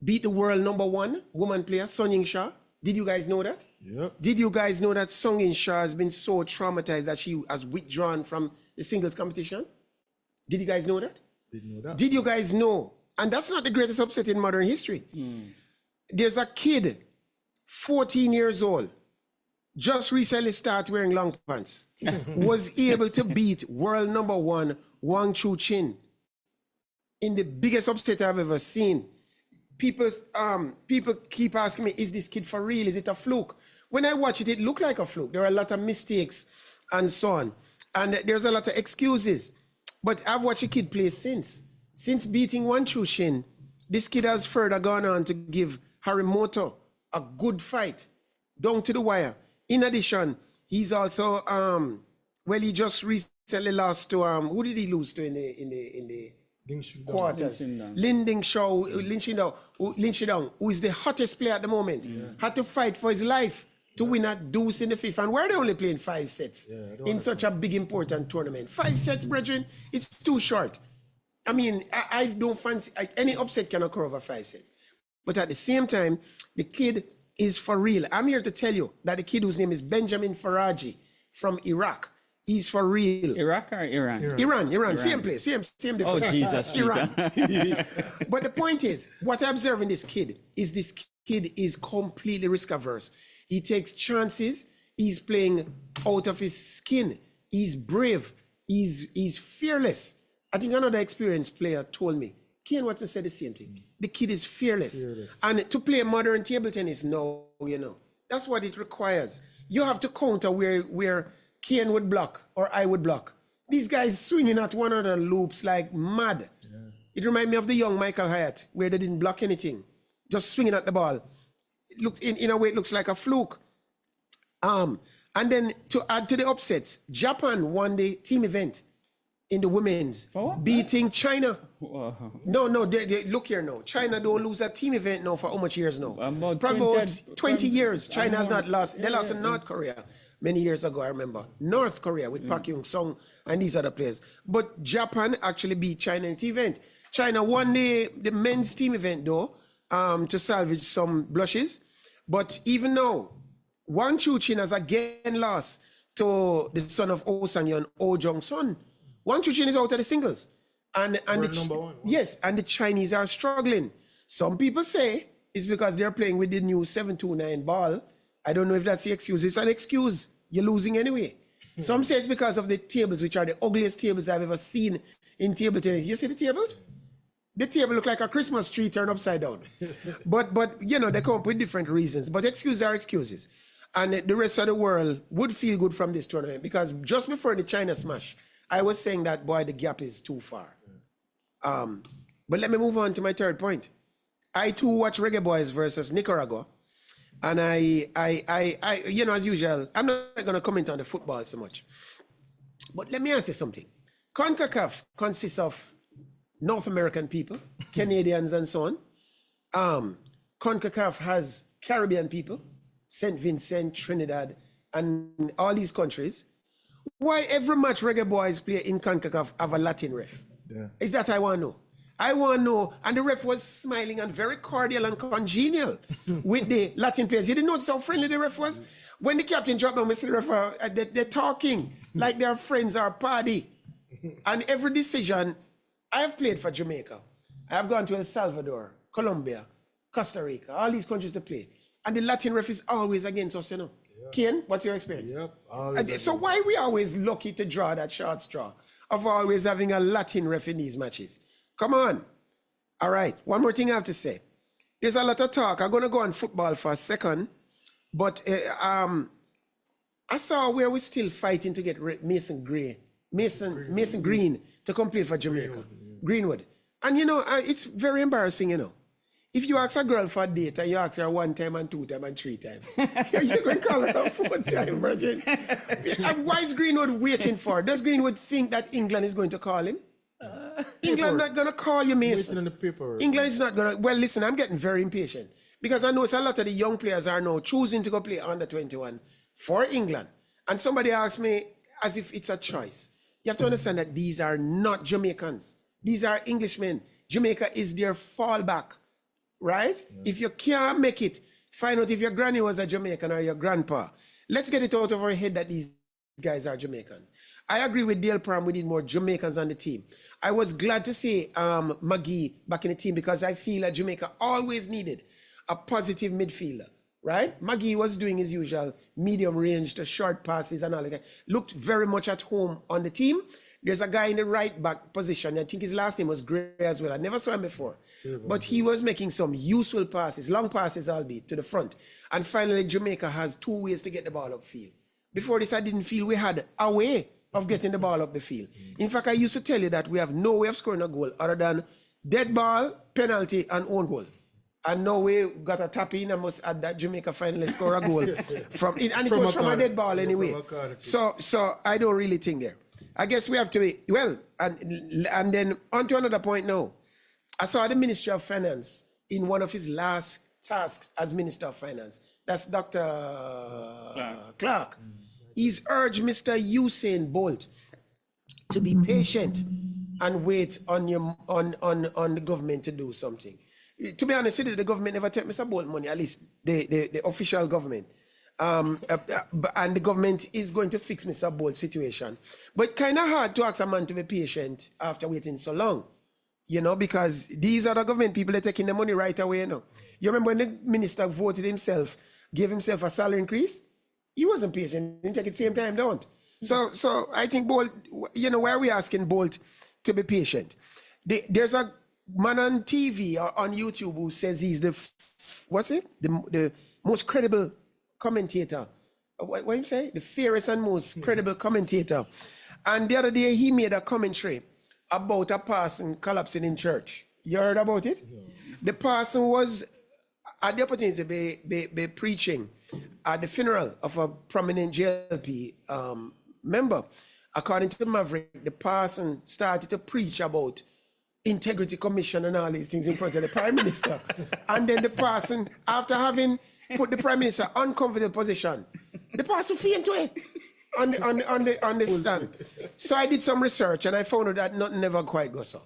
[SPEAKER 4] beat the world #1 woman player, Sung Ying Shah? Did you guys know that?
[SPEAKER 2] Yep.
[SPEAKER 4] Did you guys know that Sung Ying Shah has been so traumatized that she has withdrawn from the singles competition? Did you guys know that?
[SPEAKER 2] Didn't know that.
[SPEAKER 4] Did you guys know? And that's not the greatest upset in modern history. There's a kid, 14 years old, just recently started wearing long pants, was able to beat world #1 Wang Chu Chin in the biggest upset I've ever seen. People keep asking me, is this kid for real? Is it a fluke? When I watch it, it looked like a fluke. There are a lot of mistakes and so on. And there's a lot of excuses. But I've watched a kid play since. Since beating Wang Chu Chin, this kid has further gone on to give Harimoto a good fight, down to the wire. In addition, he's also he just recently lost to who did he lose to in the
[SPEAKER 2] Ding Shu Dong.
[SPEAKER 4] quarters?
[SPEAKER 1] Lin Shindong.
[SPEAKER 4] Lin Shindong, who is the hottest player at the moment, had to fight for his life to win a deuce in the fifth. And why are they only playing 5 sets in such a big, important tournament? 5 sets, brethren, it's too short. I mean, I don't fancy, any upset can occur over 5 sets. But at the same time, the kid is for real. I'm here to tell you that the kid whose name is Benjamin Faraji from Iraq, he's for real.
[SPEAKER 1] Iraq or Iran?
[SPEAKER 4] Iran. Same place, same difference.
[SPEAKER 1] Oh, Jesus,
[SPEAKER 4] Iran. But the point is, what I observe in this kid is completely risk averse. He takes chances. He's playing out of his skin. He's brave. He's fearless. I think another experienced player told me, Kane Watson said the same thing. The kid is fearless. And to play modern table tennis now, that's what it requires. You have to counter where Kane would block or I would block. These guys swinging at one another loops like mad. Yeah. It reminds me of the young Michael Hyatt, where they didn't block anything, just swinging at the ball. Look, in a way, it looks like a fluke. And then to add to the upsets, Japan won the team event in the women's, beating China. No, look here now. China don't lose a team event now for how much years now? Probably about 20 years. China has not lost. They lost in North Korea many years ago, I remember. North Korea with Park Young-sung and these other players. But Japan actually beat China in the event. China won the men's team event though, to salvage some blushes. But even now, Wang Chuqin has again lost to the son of Oh Sang-yeon, Oh Jong-sun. Wang Chuqin is out of the singles. And
[SPEAKER 2] number one.
[SPEAKER 4] Yes, and the Chinese are struggling. Some people say it's because they're playing with the new 729 ball. I don't know if that's the excuse. It's an excuse. You're losing anyway. Some say it's because of the tables, which are the ugliest tables I've ever seen in table tennis. You see the tables? The table look like a Christmas tree turned upside down. but they come up with different reasons. But excuses are excuses. And the rest of the world would feel good from this tournament because just before the China smash, I was saying that, boy, the gap is too far. But let me move on to my third point. I too watch Reggae Boys versus Nicaragua. And I as usual, I'm not going to comment on the football so much. But let me ask you something. CONCACAF consists of North American people, Canadians and so on. CONCACAF has Caribbean people, St. Vincent, Trinidad, and all these countries. Why every match Reggae Boys play in CONCACAF have a Latin ref? Yeah. Is that I want to know? I want to know. And the ref was smiling and very cordial and congenial with the Latin players. You didn't notice how friendly the ref was? When the captain dropped down, we see the ref, they're talking like they're friends or party. And every decision, I have played for Jamaica. I have gone to El Salvador, Colombia, Costa Rica, all these countries to play. And the Latin ref is always against us, Yeah. Ken, what's your experience?
[SPEAKER 2] Yep.
[SPEAKER 4] So why are we always lucky to draw that short straw of always having a Latin ref in these matches? Come on. All right. One more thing I have to say. There's a lot of talk. I'm going to go on football for a second. But I saw where we're still fighting to get Mason Green to come play for Jamaica. Greenwood. And, it's very embarrassing, If you ask a girl for a date and you ask her 1 time and 2 times and 3 times, you're going to call her a 4th time, Virgin. Why is Greenwood waiting for? Does Greenwood think that England is going to call him? England not going to call you, Mason.
[SPEAKER 2] On the paper.
[SPEAKER 4] England is not going to. Well, listen, I'm getting very impatient because I notice a lot of the young players are now choosing to go play under 21 for England. And somebody asked me as if it's a choice. You have to understand that these are not Jamaicans. These are Englishmen. Jamaica is their fallback, right? Yeah. If you can't make it, find out if your granny was a Jamaican or your grandpa. Let's get it out of our head that these guys are Jamaicans. I agree with Dale Pram, we need more Jamaicans on the team. I was glad to see McGee back in the team because I feel that Jamaica always needed a positive midfielder, right? McGee was doing his usual medium range to short passes and all that. Looked very much at home on the team. There's a guy in the right back position. I think his last name was Gray as well. I never saw him before. But he was making some useful passes, long passes albeit, to the front. And finally, Jamaica has 2 ways to get the ball upfield. Before this, I didn't feel we had a way of getting the ball up the field. In fact, I used to tell you that we have no way of scoring a goal other than dead ball, penalty, and own goal. And now we got a tap in. I must add that Jamaica finally scored a goal from it, and it was from a dead ball anyway. So I don't really think there. I guess we have to be well, and then on to another point now. I saw the Ministry of Finance in one of his last tasks as Minister of Finance. That's Dr. Clark. He's urged Mr. Usain Bolt to be patient and wait on the government to do something. To be honest with you, the government never take Mr. Bolt money, at least the official government. And the government is going to fix Mr. Bolt's situation. But kind of hard to ask a man to be patient after waiting so long, you know, because these are the government people that are taking the money right away, you know. You remember when the minister voted himself, gave himself a salary increase? He wasn't patient, he didn't take it same time, don't. So I think Bolt, you know, why are we asking Bolt to be patient? There's a man on TV or on YouTube who says he's the most credible commentator. What you say? The fairest and most credible commentator. And the other day he made a commentary about a person collapsing in church. You heard about it? Yeah. The person was had the opportunity to be preaching at the funeral of a prominent JLP member. According to Maverick, the person started to preach about integrity commission and all these things in front of the prime minister. And then the person, after having put the prime minister in uncomfortable position, the person fainted away on the stand. So I did some research and I found out that nothing never quite goes so.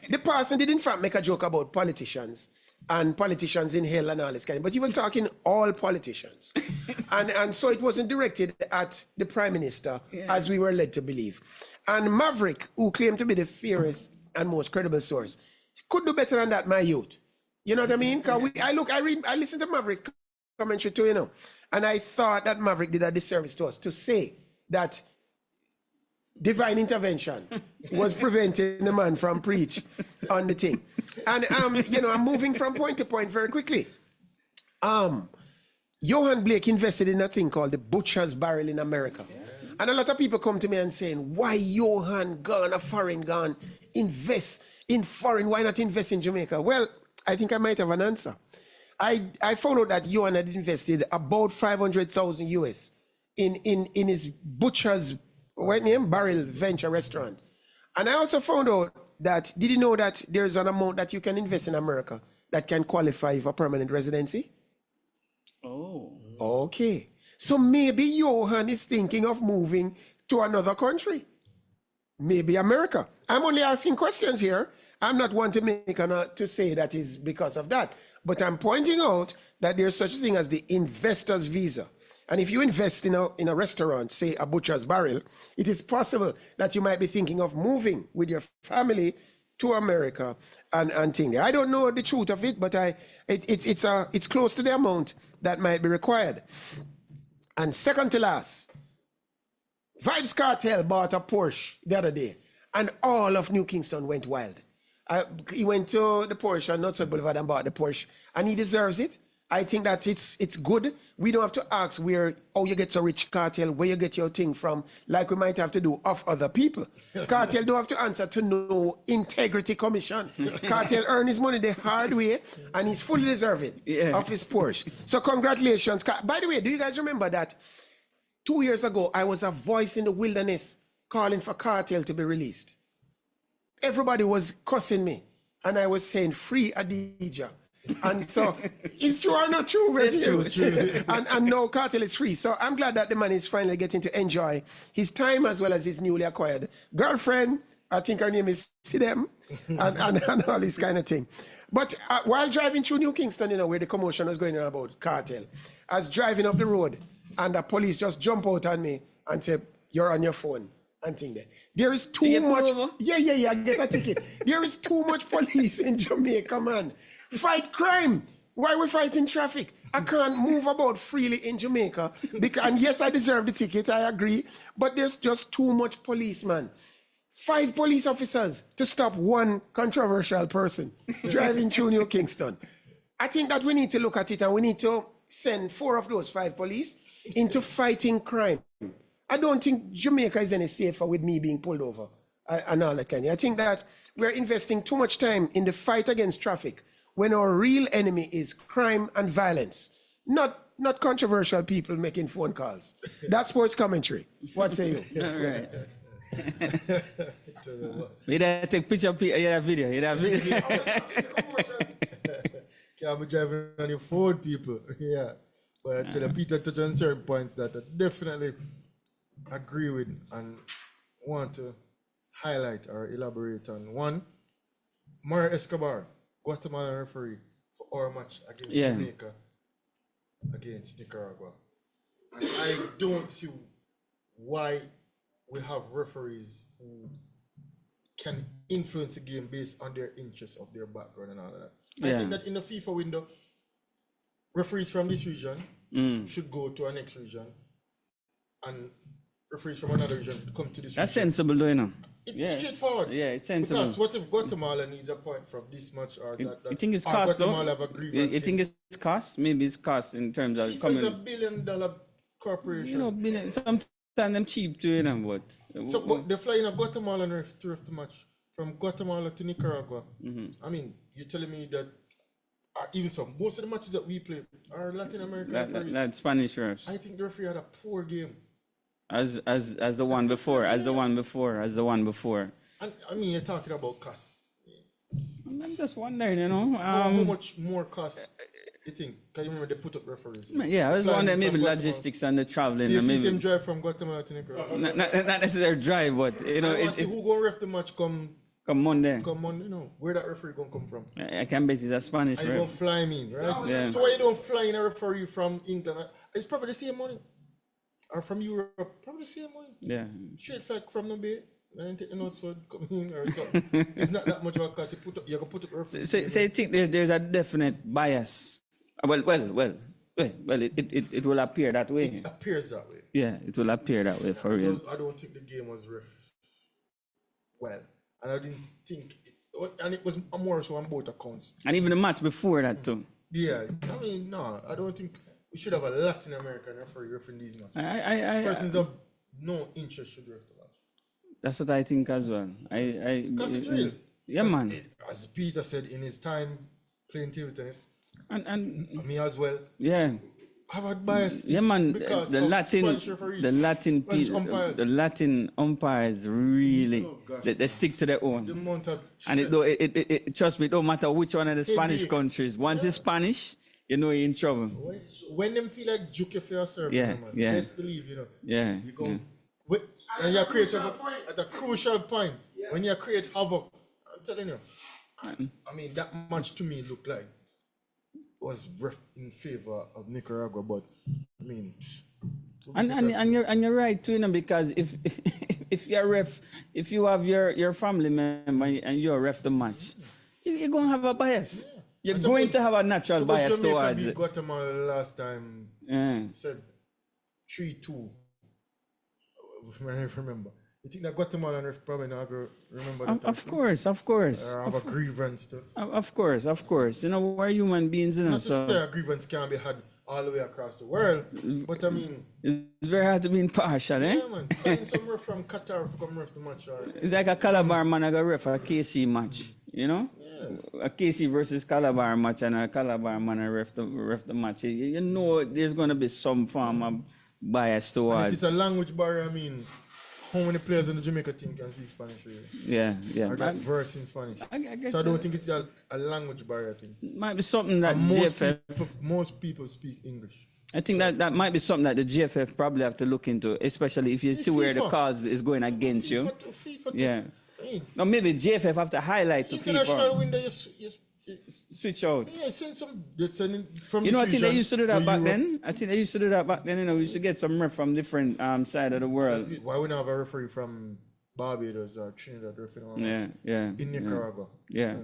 [SPEAKER 4] The person did in fact make a joke about politicians and politicians in hell and all this kind, but he was talking all politicians. And so it wasn't directed at the prime minister, as we were led to believe. And Maverick, who claimed to be the fairest and most credible source, could do better than that, my youth. You know what I mean? Because I listen to Maverick commentary too, you know, and I thought that Maverick did a disservice to us to say that divine intervention was preventing the man from preach on the thing. And you know, I'm moving from point to point very quickly. Johan Blake invested in a thing called the Butcher's Barrel in America. Yeah. And a lot of people come to me and saying, why Johan gone invest in foreign, why not invest in Jamaica? Well, I think I might have an answer. I found out that Johan had invested about 500,000 US in his Butcher's Barrel venture restaurant. And I also found out that, did you know that there's an amount that you can invest in America that can qualify for permanent residency?
[SPEAKER 1] Oh.
[SPEAKER 4] Okay. So maybe Johan is thinking of moving to another country. Maybe America. I'm only asking questions here. I'm not one to to say that is because of that. But I'm pointing out that there's such a thing as the investor's visa. And if you invest in a restaurant, say a Butcher's Barrel, it is possible that you might be thinking of moving with your family to America and thing there. I don't know the truth of it, but it's close to the amount that might be required. And second to last, Vybz Kartel bought a Porsche the other day, and all of New Kingston went wild. He went to the Porsche on Northside Boulevard and bought the Porsche, and he deserves it. I think that it's good. We don't have to ask how you get so rich, Kartel, where you get your thing from, like we might have to do of other people. Kartel don't have to answer to no integrity commission. Kartel earned his money the hard way, and he's fully deserving of his Porsche. So congratulations. By the way, do you guys remember that 2 years ago, I was a voice in the wilderness calling for Kartel to be released? Everybody was cussing me, and I was saying, free Adidja. And so, it's true or not true?
[SPEAKER 1] It's true.
[SPEAKER 4] And now Kartel is free. So I'm glad that the man is finally getting to enjoy his time as well as his newly acquired girlfriend. I think her name is Sidem, and all this kind of thing. But while driving through New Kingston, you know, where the commotion was going on about Kartel, I was driving up the road, and the police just jump out on me and say, you're on your phone. And thing there. There is too much. Yeah, I get a ticket. There is too much police in Jamaica, man. Fight crime. Why we fighting traffic? I can't move about freely in Jamaica. And yes, I deserve the ticket, I agree. But there's just too much police, man. 5 police officers to stop one controversial person driving through New Kingston. I think that we need to look at it and we need to send 4 of those 5 police into fighting crime. I don't think Jamaica is any safer with me being pulled over and all that kind of. I think that we're investing too much time in the fight against traffic when our real enemy is crime and violence, not controversial people making phone calls. That's sports commentary. What say you?
[SPEAKER 1] All right. You take picture of that video.
[SPEAKER 2] Can't be driving on your phone, people. Yeah. But I tell you, Peter touched on certain points that I definitely agree with and want to highlight or elaborate on. One, Mario Escobar, Guatemalan referee for our match against
[SPEAKER 1] Yeah.
[SPEAKER 2] Jamaica against Nicaragua. And I don't see why we have referees who can influence the game based on their interests of their background and all of that. I
[SPEAKER 1] Yeah.
[SPEAKER 2] think that in the FIFA window, referees from this region should go to our next region, and referees from another region should come to this
[SPEAKER 1] That's
[SPEAKER 2] region.
[SPEAKER 1] sensible, though, you know.
[SPEAKER 2] It's
[SPEAKER 1] Yeah.
[SPEAKER 2] straightforward.
[SPEAKER 1] Yeah, it's sensible.
[SPEAKER 2] Because what if Guatemala needs a point from this much or that?
[SPEAKER 1] You think it's
[SPEAKER 2] or
[SPEAKER 1] cost, though?
[SPEAKER 2] Guatemala have a grievance
[SPEAKER 1] You think
[SPEAKER 2] case?
[SPEAKER 1] it's cost? Maybe it's cost in terms of
[SPEAKER 2] FIFA is a
[SPEAKER 1] coming.
[SPEAKER 2] $1 billion corporation.
[SPEAKER 1] You know, sometimes them cheap too, you know, but.
[SPEAKER 2] So but they're flying a Guatemalan ref to ref the match from Guatemala to Nicaragua.
[SPEAKER 1] Mm-hmm.
[SPEAKER 2] I mean, you're telling me that even some most of the matches that we play are Latin American referees.
[SPEAKER 1] That Spanish refs.
[SPEAKER 2] I think the referee had a poor game.
[SPEAKER 1] As the one before, as the one before.
[SPEAKER 2] And I mean, you're talking about costs.
[SPEAKER 1] I'm just wondering, you know.
[SPEAKER 2] How much more costs you think? Can you remember they put up referees?
[SPEAKER 1] Yeah, I was
[SPEAKER 2] Flying
[SPEAKER 1] wondering maybe
[SPEAKER 2] from Guatemala.
[SPEAKER 1] logistics and the traveling,
[SPEAKER 2] See if
[SPEAKER 1] and
[SPEAKER 2] you see him
[SPEAKER 1] maybe
[SPEAKER 2] drive from Guatemala to Nicaragua.
[SPEAKER 1] not necessarily drive, but you know,
[SPEAKER 2] I want to see
[SPEAKER 1] it
[SPEAKER 2] who gonna ref the match come
[SPEAKER 1] Monday.
[SPEAKER 2] on, you know, where that referee gonna come from.
[SPEAKER 1] I can bet it's a Spanish
[SPEAKER 2] And you gonna
[SPEAKER 1] ref.
[SPEAKER 2] fly me in, right?
[SPEAKER 1] Yeah.
[SPEAKER 2] So why you don't fly in a referee from England? It's probably the same money. Or from Europe, probably the same money.
[SPEAKER 1] Yeah.
[SPEAKER 2] Straight flight from the bay. And take the notes so come in or something. It's not that much of a cost. You can put up referee.
[SPEAKER 1] So you think there's a definite bias? Well, it will appear that way.
[SPEAKER 2] It appears that way.
[SPEAKER 1] Yeah, it will appear that way for real.
[SPEAKER 2] I don't think the game was ref well. And I didn't think and it was more so on both accounts.
[SPEAKER 1] And even the match before that too.
[SPEAKER 2] Yeah, I mean, no, I don't think we should have a Latin American referee refereeing these matches.
[SPEAKER 1] I
[SPEAKER 2] Persons of no interest should ref the match.
[SPEAKER 1] that's what I think as well.
[SPEAKER 2] Because it's real.
[SPEAKER 1] Yeah, man.
[SPEAKER 2] As Peter said in his time playing table tennis,
[SPEAKER 1] And
[SPEAKER 2] me as well,
[SPEAKER 1] yeah.
[SPEAKER 2] I've had bias.
[SPEAKER 1] Yeah, man.
[SPEAKER 2] Because
[SPEAKER 1] The
[SPEAKER 2] of
[SPEAKER 1] Latin,
[SPEAKER 2] Spanish referees, Spanish umpires.
[SPEAKER 1] the Latin umpires really,
[SPEAKER 2] Oh, gosh.
[SPEAKER 1] they stick to their
[SPEAKER 2] The
[SPEAKER 1] own.
[SPEAKER 2] amount of
[SPEAKER 1] And trust me, it don't matter which one of the Spanish
[SPEAKER 2] Indeed.
[SPEAKER 1] countries. Once it's Spanish, you know you're in trouble.
[SPEAKER 2] when them feel like juke if you're serving,
[SPEAKER 1] Yeah,
[SPEAKER 2] man,
[SPEAKER 1] yeah.
[SPEAKER 2] best believe, you know.
[SPEAKER 1] Yeah.
[SPEAKER 2] You go,
[SPEAKER 1] yeah.
[SPEAKER 2] and you create at a crucial point when you create havoc. I'm telling you, I mean that match to me looked like was ref in favor of Nicaragua, but I mean,
[SPEAKER 1] And you're right too, you know, because if if you're ref, if you have your family member and you're ref the match, you're gonna have a bias. You're
[SPEAKER 2] And
[SPEAKER 1] going
[SPEAKER 2] suppose-
[SPEAKER 1] to have a natural
[SPEAKER 2] suppose
[SPEAKER 1] bias
[SPEAKER 2] Jamaica
[SPEAKER 1] towards
[SPEAKER 2] beat
[SPEAKER 1] it.
[SPEAKER 2] Guatemala the last time.
[SPEAKER 1] Yeah.
[SPEAKER 2] Said 3-2. I remember. You think that Guatemalan ref probably not gonna remember that?
[SPEAKER 1] Of course, of course.
[SPEAKER 2] Or have a grievance too.
[SPEAKER 1] Of course. You know, we're human beings, you know,
[SPEAKER 2] Not to say
[SPEAKER 1] so
[SPEAKER 2] a grievance can be had all the way across the world, but I mean,
[SPEAKER 1] it's very hard to be impartial, eh?
[SPEAKER 2] yeah, man. Find somewhere from Qatar to come ref the match. Or,
[SPEAKER 1] It's like a Calabar man I go ref a KC match, you know? A KC versus Calabar match and a Calabar man I ref the match. You know there's gonna be some form of bias
[SPEAKER 2] and if
[SPEAKER 1] towards.
[SPEAKER 2] it's a language barrier, I mean, how many players in the Jamaica team can speak Spanish really?
[SPEAKER 1] Yeah.
[SPEAKER 2] Or that verse in Spanish?
[SPEAKER 1] I guess
[SPEAKER 2] So I don't think it's a language barrier thing.
[SPEAKER 1] might be something that
[SPEAKER 2] And
[SPEAKER 1] GFF.
[SPEAKER 2] most people speak English.
[SPEAKER 1] I think that might be something that the GFF probably have to look into, especially if you see where the
[SPEAKER 2] FIFA.
[SPEAKER 1] cause is going against you.
[SPEAKER 2] FIFA too.
[SPEAKER 1] Yeah.
[SPEAKER 2] I mean,
[SPEAKER 1] Now maybe GFF have to highlight to
[SPEAKER 2] international
[SPEAKER 1] FIFA.
[SPEAKER 2] window,
[SPEAKER 1] Switch out.
[SPEAKER 2] yeah, send some. They send in from
[SPEAKER 1] You know, I
[SPEAKER 2] this
[SPEAKER 1] think they
[SPEAKER 2] region
[SPEAKER 1] used to do that
[SPEAKER 2] to
[SPEAKER 1] back
[SPEAKER 2] Europe.
[SPEAKER 1] then. I think they used to do that back then. You know, we used to get some ref from different side of the world.
[SPEAKER 2] Why we not have a referee from Barbados or Trinidad referee
[SPEAKER 1] Yeah.
[SPEAKER 2] in Nicaragua?
[SPEAKER 1] Yeah.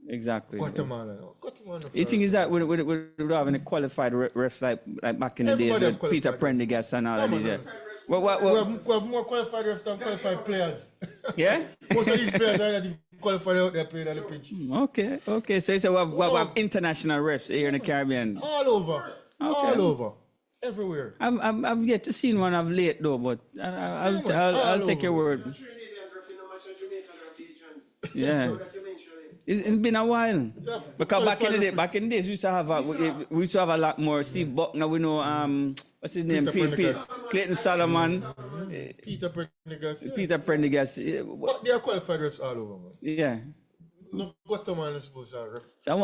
[SPEAKER 1] Exactly.
[SPEAKER 2] Guatemala. Guatemala.
[SPEAKER 1] The thing is that we have any qualified refs like back in the days
[SPEAKER 2] Everybody
[SPEAKER 1] with
[SPEAKER 2] have
[SPEAKER 1] Peter
[SPEAKER 2] qualified
[SPEAKER 1] Prendergast and all of these. Yeah.
[SPEAKER 2] We
[SPEAKER 1] Well,
[SPEAKER 2] have more qualified refs than qualified players.
[SPEAKER 1] yeah.
[SPEAKER 2] Most of these players are not even qualified out there playing on the pitch.
[SPEAKER 1] Okay. So you say we have international refs here in the Caribbean.
[SPEAKER 2] All over. All over. Everywhere.
[SPEAKER 1] I've yet to see one of late though, but I'll take your word. Yeah. It's been a while.
[SPEAKER 2] Yeah,
[SPEAKER 1] Because back in the
[SPEAKER 2] qualified
[SPEAKER 1] days we used to have a lot more. Steve Buckner, we know what's his name?
[SPEAKER 2] Peter Prendergast.
[SPEAKER 1] Clayton Solomon,
[SPEAKER 2] Peter Prendergast. Yeah.
[SPEAKER 1] Peter Prendergast.
[SPEAKER 2] But they are qualified refs all over, man.
[SPEAKER 1] Yeah.
[SPEAKER 2] No, Guatemala is supposed to ref.
[SPEAKER 1] So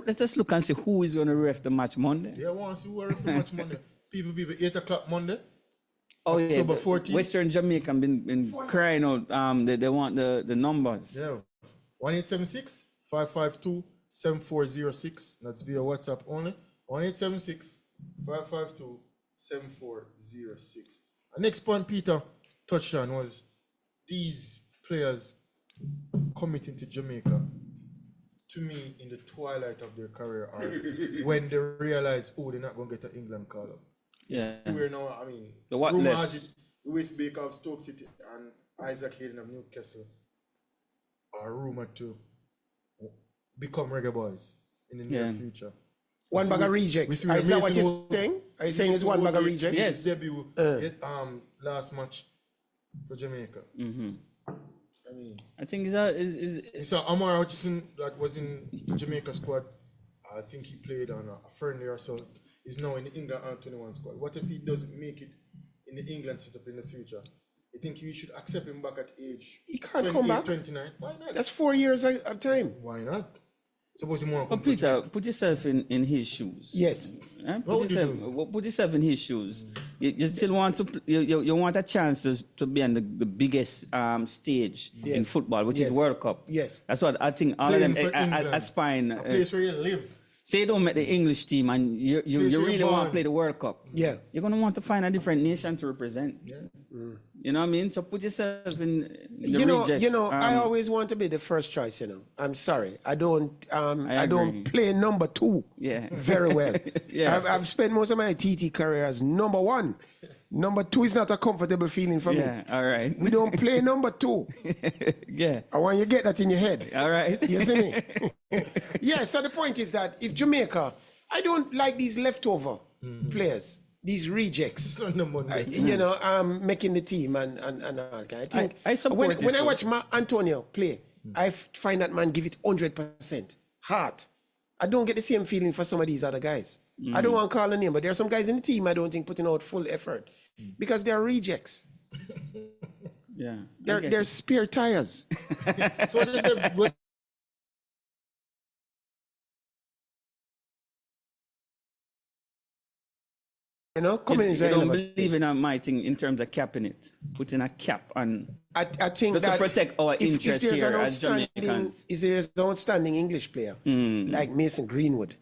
[SPEAKER 1] let's just look and see who is going to ref the match Monday.
[SPEAKER 2] They want to see who ref the match Monday. People, 8 o'clock Monday.
[SPEAKER 1] Oh yeah,
[SPEAKER 2] October
[SPEAKER 1] the
[SPEAKER 2] 14th.
[SPEAKER 1] Western Jamaica been crying out. They want the numbers.
[SPEAKER 2] Yeah. 1876 552 7406. That's via WhatsApp only. 1876 552 7406. Next point Peter touched on was these players committing to Jamaica, to me, in the twilight of their career, or when they realize, oh, they're not going to get an England call up.
[SPEAKER 1] Yeah.
[SPEAKER 2] We're now, I mean,
[SPEAKER 1] The what
[SPEAKER 2] rumor
[SPEAKER 1] left?
[SPEAKER 2] has it Lewis Baker of Stoke City and Isaac Hayden of Newcastle are rumored to become reggae boys in the near
[SPEAKER 1] Yeah.
[SPEAKER 2] future.
[SPEAKER 4] One bag of rejects. Is that what you're saying? Are you saying it's one bag of rejects?
[SPEAKER 1] Yes.
[SPEAKER 2] His debut last match for Jamaica.
[SPEAKER 1] Mm-hmm.
[SPEAKER 2] I mean,
[SPEAKER 1] I think is
[SPEAKER 2] so Amar Hutchison that was in the Jamaica squad. I think he played on a friendly or so. He's now in the England under-21 squad. What if he doesn't make it in the England setup in the future? You think you should accept him back at age
[SPEAKER 4] He can't come back.
[SPEAKER 2] 29? Why not?
[SPEAKER 4] That's 4 years of time.
[SPEAKER 2] Why not? Suppose he want to
[SPEAKER 1] But
[SPEAKER 2] come to
[SPEAKER 1] Peter, put yourself in his shoes.
[SPEAKER 4] Yes.
[SPEAKER 1] Eh?
[SPEAKER 2] What would you
[SPEAKER 1] Put yourself in his shoes. You still want to you want a chance to be on the biggest stage in
[SPEAKER 4] Yes.
[SPEAKER 1] football, which
[SPEAKER 4] Yes.
[SPEAKER 1] is World Cup.
[SPEAKER 4] Yes.
[SPEAKER 1] That's what I think all
[SPEAKER 2] Playing
[SPEAKER 1] of them
[SPEAKER 2] for England.
[SPEAKER 1] aspiring.
[SPEAKER 2] a place where you live.
[SPEAKER 1] Say you don't make the English team and you
[SPEAKER 2] Place where
[SPEAKER 1] really
[SPEAKER 2] you're
[SPEAKER 1] want
[SPEAKER 2] born.
[SPEAKER 1] to play the World Cup.
[SPEAKER 4] Yeah.
[SPEAKER 1] You're gonna want to find a different nation to represent.
[SPEAKER 2] Yeah.
[SPEAKER 1] You know what I mean? So put yourself in the rejects.
[SPEAKER 4] I always want to be the first choice, I'm sorry. I don't I
[SPEAKER 1] agree.
[SPEAKER 4] don't play number 2
[SPEAKER 1] Yeah.
[SPEAKER 4] very well.
[SPEAKER 1] Yeah.
[SPEAKER 4] I've spent most of my TT career as number 1. Number 2 is not a comfortable feeling for me.
[SPEAKER 1] Yeah, all right.
[SPEAKER 4] We don't play number 2.
[SPEAKER 1] Yeah.
[SPEAKER 4] I want you to get that in your head.
[SPEAKER 1] All right.
[SPEAKER 4] You see me? Yeah, so the point is that if Jamaica, I don't like these leftover players, these rejects.
[SPEAKER 2] Sunday, Monday.
[SPEAKER 4] Making the team and all. I think
[SPEAKER 1] I support it
[SPEAKER 4] when I
[SPEAKER 1] too.
[SPEAKER 4] watch Antonio play, I find that man give it 100%. Heart. I don't get the same feeling for some of these other guys. I don't want to call a name, but there are some guys in the team I don't think putting out full effort because they're rejects.
[SPEAKER 1] Yeah. I
[SPEAKER 4] They're
[SPEAKER 1] get
[SPEAKER 4] they're
[SPEAKER 1] it.
[SPEAKER 4] spare tires.
[SPEAKER 2] So what
[SPEAKER 4] Coming
[SPEAKER 1] You
[SPEAKER 4] inside.
[SPEAKER 1] don't
[SPEAKER 4] of us.
[SPEAKER 1] believe in my thing in terms of capping it, putting a cap on.
[SPEAKER 4] I think
[SPEAKER 1] Just to
[SPEAKER 4] that
[SPEAKER 1] protect our
[SPEAKER 4] if
[SPEAKER 1] interests
[SPEAKER 4] there's
[SPEAKER 1] here
[SPEAKER 4] an
[SPEAKER 1] as Jamaicans.
[SPEAKER 4] there's an outstanding English player like Mason Greenwood,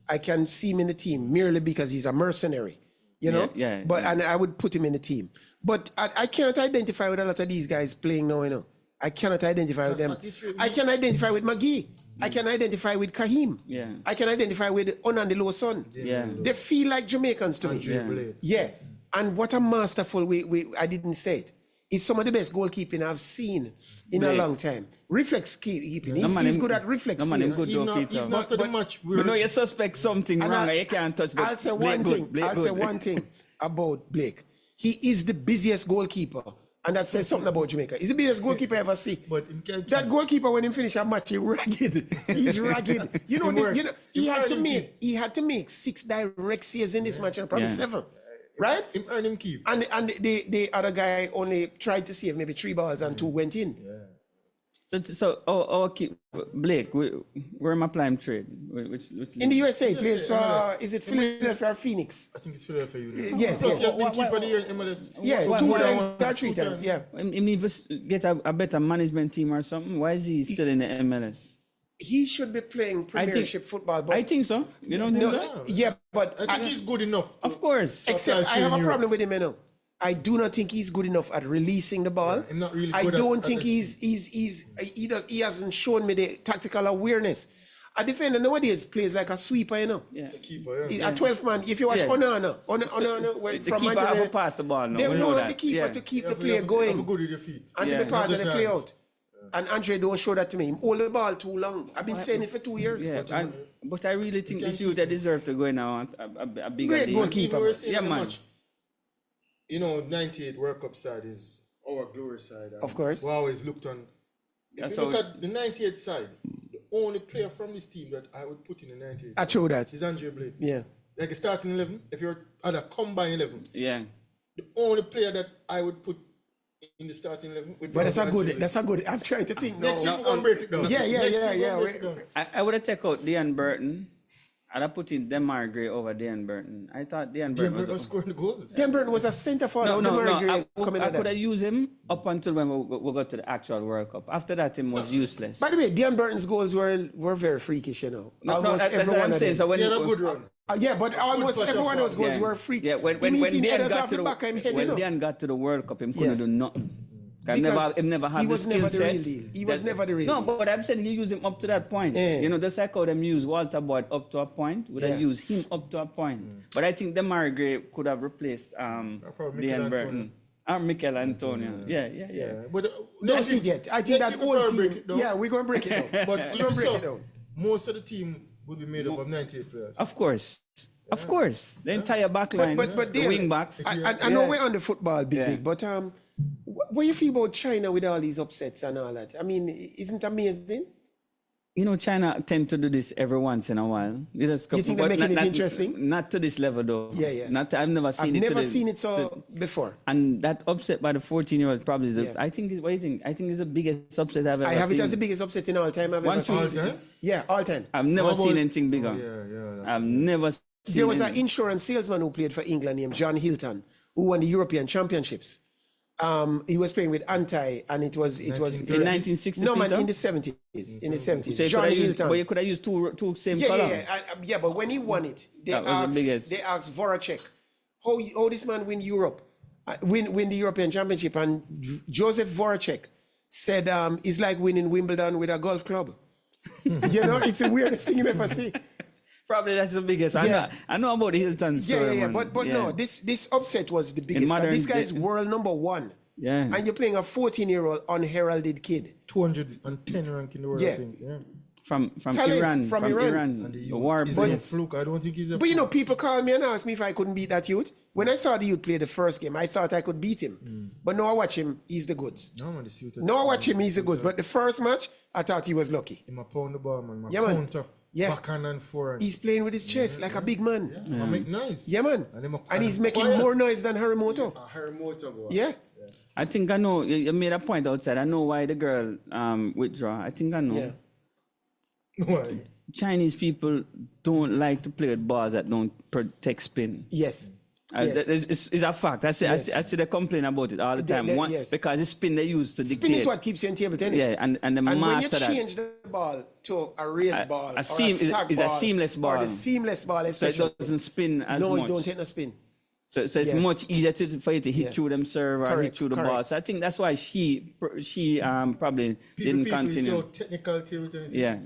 [SPEAKER 4] I can see him in the team merely because he's a mercenary,
[SPEAKER 1] Yeah,
[SPEAKER 4] But
[SPEAKER 1] yeah.
[SPEAKER 4] and I would put him in the team. But I can't identify with a lot of these guys playing now. I cannot identify with them.
[SPEAKER 2] at this rate,
[SPEAKER 4] I can identify with McGee. I can identify with Kahim.
[SPEAKER 1] Yeah.
[SPEAKER 4] I can identify with Onandilo Son.
[SPEAKER 1] Yeah.
[SPEAKER 4] They feel like Jamaicans to me.
[SPEAKER 2] Andre
[SPEAKER 1] Yeah.
[SPEAKER 2] Blade.
[SPEAKER 4] Yeah, and what a masterful I didn't say it. It's some of the best goalkeeping I've seen in a
[SPEAKER 1] Blade.
[SPEAKER 4] long time. Reflex keeping.
[SPEAKER 1] No, man,
[SPEAKER 4] He's
[SPEAKER 1] him-
[SPEAKER 4] good at reflex.
[SPEAKER 1] no, man, him
[SPEAKER 4] saves.
[SPEAKER 1] good.
[SPEAKER 2] Even,
[SPEAKER 1] though, Peter.
[SPEAKER 2] even after the
[SPEAKER 4] But-
[SPEAKER 2] match,
[SPEAKER 1] You know, you suspect something
[SPEAKER 4] And
[SPEAKER 1] wrong
[SPEAKER 4] I-
[SPEAKER 1] and you can't touch. But
[SPEAKER 4] I'll say
[SPEAKER 1] Blake
[SPEAKER 4] one
[SPEAKER 1] good,
[SPEAKER 4] thing.
[SPEAKER 1] Blake
[SPEAKER 4] I'll say
[SPEAKER 1] good.
[SPEAKER 4] one thing about Blake. He is the busiest goalkeeper, and that says something about Jamaica. He's the busiest goalkeeper I ever see.
[SPEAKER 2] But him can't
[SPEAKER 4] That
[SPEAKER 2] keep-
[SPEAKER 4] goalkeeper, when he finish a match, he's ragged. He's ragged.
[SPEAKER 2] Him work.
[SPEAKER 4] He
[SPEAKER 2] Him
[SPEAKER 4] had to
[SPEAKER 2] earn him
[SPEAKER 4] make 6 direct saves in this match, and probably
[SPEAKER 1] Yeah.
[SPEAKER 4] 7, right?
[SPEAKER 2] him earn him keep.
[SPEAKER 4] And the other guy only tried to save maybe 3 balls and 2 went in.
[SPEAKER 1] So keep Blake. Where am I applying trade? Which
[SPEAKER 4] In the USA, he plays for
[SPEAKER 2] MLS.
[SPEAKER 4] is it Philadelphia or Phoenix?
[SPEAKER 2] I think it's Philadelphia Union.
[SPEAKER 4] Yes,
[SPEAKER 2] Plus,
[SPEAKER 4] yes.
[SPEAKER 2] he has been
[SPEAKER 1] Why-
[SPEAKER 2] keeper of the
[SPEAKER 1] why-
[SPEAKER 2] year in MLS.
[SPEAKER 4] Yeah,
[SPEAKER 1] Why-
[SPEAKER 4] 2
[SPEAKER 1] why-
[SPEAKER 4] times,
[SPEAKER 2] why-
[SPEAKER 4] or 3 times. Yeah.
[SPEAKER 1] He needs to get a better management team or something. Why is he still in the MLS?
[SPEAKER 4] He should be playing
[SPEAKER 1] I think-
[SPEAKER 4] Premiership football. But
[SPEAKER 1] I think so. You don't think
[SPEAKER 4] no,
[SPEAKER 1] so?
[SPEAKER 4] yeah, but
[SPEAKER 2] I think he's good enough. to-
[SPEAKER 1] Of course.
[SPEAKER 4] except
[SPEAKER 2] Sometimes
[SPEAKER 4] I have
[SPEAKER 2] still
[SPEAKER 4] a
[SPEAKER 2] in
[SPEAKER 4] problem
[SPEAKER 2] Europe.
[SPEAKER 4] with him, I do not think he's good enough at releasing the ball.
[SPEAKER 2] him not really
[SPEAKER 4] I
[SPEAKER 2] good at-
[SPEAKER 4] don't
[SPEAKER 2] at
[SPEAKER 4] think
[SPEAKER 2] this-
[SPEAKER 4] he hasn't shown me the tactical awareness. A defender nowadays plays like a sweeper,
[SPEAKER 1] Yeah.
[SPEAKER 2] The keeper,
[SPEAKER 4] He's
[SPEAKER 2] yeah.
[SPEAKER 4] a 12 man. If you watch
[SPEAKER 1] Yeah.
[SPEAKER 4] Onana
[SPEAKER 1] The
[SPEAKER 4] from
[SPEAKER 1] keeper have to
[SPEAKER 4] Manchester,
[SPEAKER 1] pass the ball now.
[SPEAKER 4] they
[SPEAKER 1] we know
[SPEAKER 4] want
[SPEAKER 1] that.
[SPEAKER 4] the keeper
[SPEAKER 1] Yeah.
[SPEAKER 4] to keep
[SPEAKER 2] You
[SPEAKER 4] the
[SPEAKER 2] have to-
[SPEAKER 4] play
[SPEAKER 2] you have to
[SPEAKER 4] going
[SPEAKER 2] good with your feet.
[SPEAKER 4] and
[SPEAKER 1] Yeah.
[SPEAKER 4] to be part
[SPEAKER 2] Not
[SPEAKER 4] of the
[SPEAKER 2] just
[SPEAKER 4] play
[SPEAKER 2] hands.
[SPEAKER 4] out. And Andre don't show that to me. He hold the ball too long. I've been saying it for 2 years.
[SPEAKER 1] Yeah, but I really think this youth that deserve to go now a bigger
[SPEAKER 4] Great
[SPEAKER 1] deal.
[SPEAKER 4] goalkeeper.
[SPEAKER 2] Even we're saying
[SPEAKER 1] Yeah,
[SPEAKER 2] in the
[SPEAKER 1] man.
[SPEAKER 2] match, 98 World Cup side is our glory side. and
[SPEAKER 4] Of course.
[SPEAKER 2] We always looked on. If
[SPEAKER 1] That's
[SPEAKER 2] you look
[SPEAKER 1] how-
[SPEAKER 2] at the 98 side, the only player from this team that I would put in the 98
[SPEAKER 4] I true that.
[SPEAKER 2] is Andre Blake.
[SPEAKER 4] Yeah.
[SPEAKER 2] Like a starting 11, if you're at a combined 11,
[SPEAKER 1] Yeah.
[SPEAKER 2] the only player that I would put in the starting 11.
[SPEAKER 4] But that's a good, I'm trying to think
[SPEAKER 2] Next week
[SPEAKER 4] now.
[SPEAKER 2] we're going to break it down.
[SPEAKER 4] Yeah.
[SPEAKER 2] Break it down.
[SPEAKER 1] I would have taken out Dan Burton. I'd have put in Demar Gray over Dan Burton. I thought Dan Burton
[SPEAKER 2] Denver was
[SPEAKER 1] was...
[SPEAKER 2] scoring the goals.
[SPEAKER 4] Dan Burton was a centre forward.
[SPEAKER 1] No.
[SPEAKER 4] Coming
[SPEAKER 1] I
[SPEAKER 4] at
[SPEAKER 1] could
[SPEAKER 4] that.
[SPEAKER 1] have used him up until when we got to the actual World Cup. After that, him was useless.
[SPEAKER 4] By the way, Dan Burton's goals were very freakish, you know.
[SPEAKER 1] No, that's what I'm saying. So when
[SPEAKER 2] He had a
[SPEAKER 1] he-
[SPEAKER 2] good run.
[SPEAKER 4] Yeah, but almost
[SPEAKER 2] touch
[SPEAKER 4] every
[SPEAKER 2] of
[SPEAKER 4] one of those
[SPEAKER 2] ball.
[SPEAKER 4] goals were free.
[SPEAKER 1] Yeah, when
[SPEAKER 4] Him hitting
[SPEAKER 1] Dan
[SPEAKER 4] headers
[SPEAKER 1] got
[SPEAKER 4] off
[SPEAKER 1] to
[SPEAKER 4] the back of him head, you
[SPEAKER 1] when
[SPEAKER 4] know.
[SPEAKER 1] Dan got to the World Cup, him couldn't
[SPEAKER 4] Yeah.
[SPEAKER 1] do nothing. He
[SPEAKER 4] Because
[SPEAKER 1] never had
[SPEAKER 4] he
[SPEAKER 1] the
[SPEAKER 4] was
[SPEAKER 1] skill
[SPEAKER 4] never the real
[SPEAKER 1] set.
[SPEAKER 4] deal. He was never the real
[SPEAKER 1] No,
[SPEAKER 4] deal.
[SPEAKER 1] but I'm saying you use him up to that point.
[SPEAKER 4] Yeah.
[SPEAKER 1] You know, just like how them use Walter Boyd up to a point, would
[SPEAKER 4] Yeah.
[SPEAKER 1] have used him up to a point. But I think Demar Gray could have replaced
[SPEAKER 2] probably
[SPEAKER 1] Dan
[SPEAKER 2] Mikel
[SPEAKER 1] Burton. Or Mikel Antonio. Yeah.
[SPEAKER 2] Yeah, but
[SPEAKER 4] Don't see it yet. I think that whole team. Yeah, we're going to break it down.
[SPEAKER 2] But
[SPEAKER 4] We're going to break it down.
[SPEAKER 2] most of the team would be made up of 98 players.
[SPEAKER 1] Of course. Of course. The entire back line,
[SPEAKER 4] But
[SPEAKER 1] the
[SPEAKER 4] Dale,
[SPEAKER 1] wing backs.
[SPEAKER 4] I know we're on the football
[SPEAKER 1] Yeah.
[SPEAKER 4] big, but what you feel about China with all these upsets and all that? I mean, isn't it amazing?
[SPEAKER 1] You know, China tend to do this every once in a while. You
[SPEAKER 4] think they're making it interesting?
[SPEAKER 1] Not to this level, though.
[SPEAKER 4] Yeah.
[SPEAKER 1] I've never seen
[SPEAKER 4] I've
[SPEAKER 1] it.
[SPEAKER 4] never
[SPEAKER 1] to the-
[SPEAKER 4] seen it so before.
[SPEAKER 1] And that upset by the 14-year-old probably is the,
[SPEAKER 4] Yeah.
[SPEAKER 1] I think. What do you think? I think it's the biggest upset I've ever
[SPEAKER 4] I have
[SPEAKER 1] seen.
[SPEAKER 4] it as the biggest upset in all time I've ever
[SPEAKER 1] One
[SPEAKER 4] seen.
[SPEAKER 2] All time?
[SPEAKER 4] Yeah, all time.
[SPEAKER 1] I've never
[SPEAKER 2] How about-
[SPEAKER 1] seen anything bigger.
[SPEAKER 2] Yeah, that's
[SPEAKER 1] I've never seen.
[SPEAKER 4] There was an
[SPEAKER 1] any-
[SPEAKER 4] insurance salesman who played for England named John Hilton, who won the European Championships. He was playing with Anti, and it was
[SPEAKER 1] in 1960.
[SPEAKER 4] no man
[SPEAKER 1] Peter?
[SPEAKER 4] in the 70s. In the 70s,
[SPEAKER 1] So you
[SPEAKER 4] John
[SPEAKER 1] could have used,
[SPEAKER 4] Hilton.
[SPEAKER 1] but you could have used two same
[SPEAKER 4] Yeah,
[SPEAKER 1] color.
[SPEAKER 4] yeah. But when he won it,
[SPEAKER 1] That was the biggest.
[SPEAKER 4] they asked Voracek, how this man win Europe, win the European Championship, and Joseph Voracek said, it's like winning Wimbledon with a golf club. You know, it's the weirdest thing you ever see.
[SPEAKER 1] Probably that's the biggest.
[SPEAKER 4] Yeah.
[SPEAKER 1] I know about the Hilton story.
[SPEAKER 4] Yeah.
[SPEAKER 1] man.
[SPEAKER 4] But
[SPEAKER 1] Yeah.
[SPEAKER 4] no, this upset was the biggest.
[SPEAKER 1] modern
[SPEAKER 4] This guy is
[SPEAKER 1] day-
[SPEAKER 4] world number one.
[SPEAKER 1] Yeah.
[SPEAKER 4] And you're playing a 14-year-old unheralded kid.
[SPEAKER 2] 210 rank in the world,
[SPEAKER 4] Yeah.
[SPEAKER 2] I think. Yeah.
[SPEAKER 1] From
[SPEAKER 4] Talent
[SPEAKER 1] Iran.
[SPEAKER 4] from Iran.
[SPEAKER 2] And the
[SPEAKER 1] The war
[SPEAKER 2] is
[SPEAKER 1] boy.
[SPEAKER 2] a fluke. I don't think he's a
[SPEAKER 4] But you know,
[SPEAKER 2] fluke.
[SPEAKER 4] people call me and ask me if I couldn't beat that youth. When I saw the youth play the first game, I thought I could beat him. But now I watch him, he's the goods.
[SPEAKER 2] No, man, the suit.
[SPEAKER 4] Now I watch him, he's the goods. But the first match, I thought he was lucky.
[SPEAKER 2] Him a pound the ball, man. My
[SPEAKER 4] Yeah, man.
[SPEAKER 2] counter.
[SPEAKER 4] Yeah.
[SPEAKER 2] Backhand and forehand.
[SPEAKER 4] He's playing with his chest like a big man.
[SPEAKER 2] I make noise.
[SPEAKER 4] Yeah, man. And he's making
[SPEAKER 2] quiet.
[SPEAKER 4] more noise than Harimoto.
[SPEAKER 2] Her motor, boy.
[SPEAKER 4] Yeah.
[SPEAKER 1] I think I know. You made a point outside. I know why the girl withdraw. I think I know.
[SPEAKER 4] Yeah.
[SPEAKER 2] Why?
[SPEAKER 1] Chinese people don't like to play with balls that don't protect spin.
[SPEAKER 4] Yes. Yes.
[SPEAKER 1] It's a fact. I see they complain about it all the time.
[SPEAKER 4] yes.
[SPEAKER 1] Because the spin they use to dictate.
[SPEAKER 4] Spin is what keeps you in table tennis.
[SPEAKER 1] Yeah, and the
[SPEAKER 4] And when you
[SPEAKER 1] master that.
[SPEAKER 4] change the ball to a raised ball, or
[SPEAKER 1] it's a seamless
[SPEAKER 4] or
[SPEAKER 1] ball.
[SPEAKER 4] the seamless ball,
[SPEAKER 1] So it
[SPEAKER 4] especially.
[SPEAKER 1] doesn't spin as
[SPEAKER 4] No,
[SPEAKER 1] much.
[SPEAKER 4] it don't take no spin.
[SPEAKER 1] So it's
[SPEAKER 4] Yeah.
[SPEAKER 1] much easier for you to hit
[SPEAKER 4] Yeah.
[SPEAKER 1] through them serve or hit
[SPEAKER 4] Correct,
[SPEAKER 1] through the
[SPEAKER 4] correct.
[SPEAKER 1] ball. So I think that's why she probably didn't
[SPEAKER 2] People
[SPEAKER 1] continue.
[SPEAKER 2] is so technical table tennis.
[SPEAKER 1] Yeah.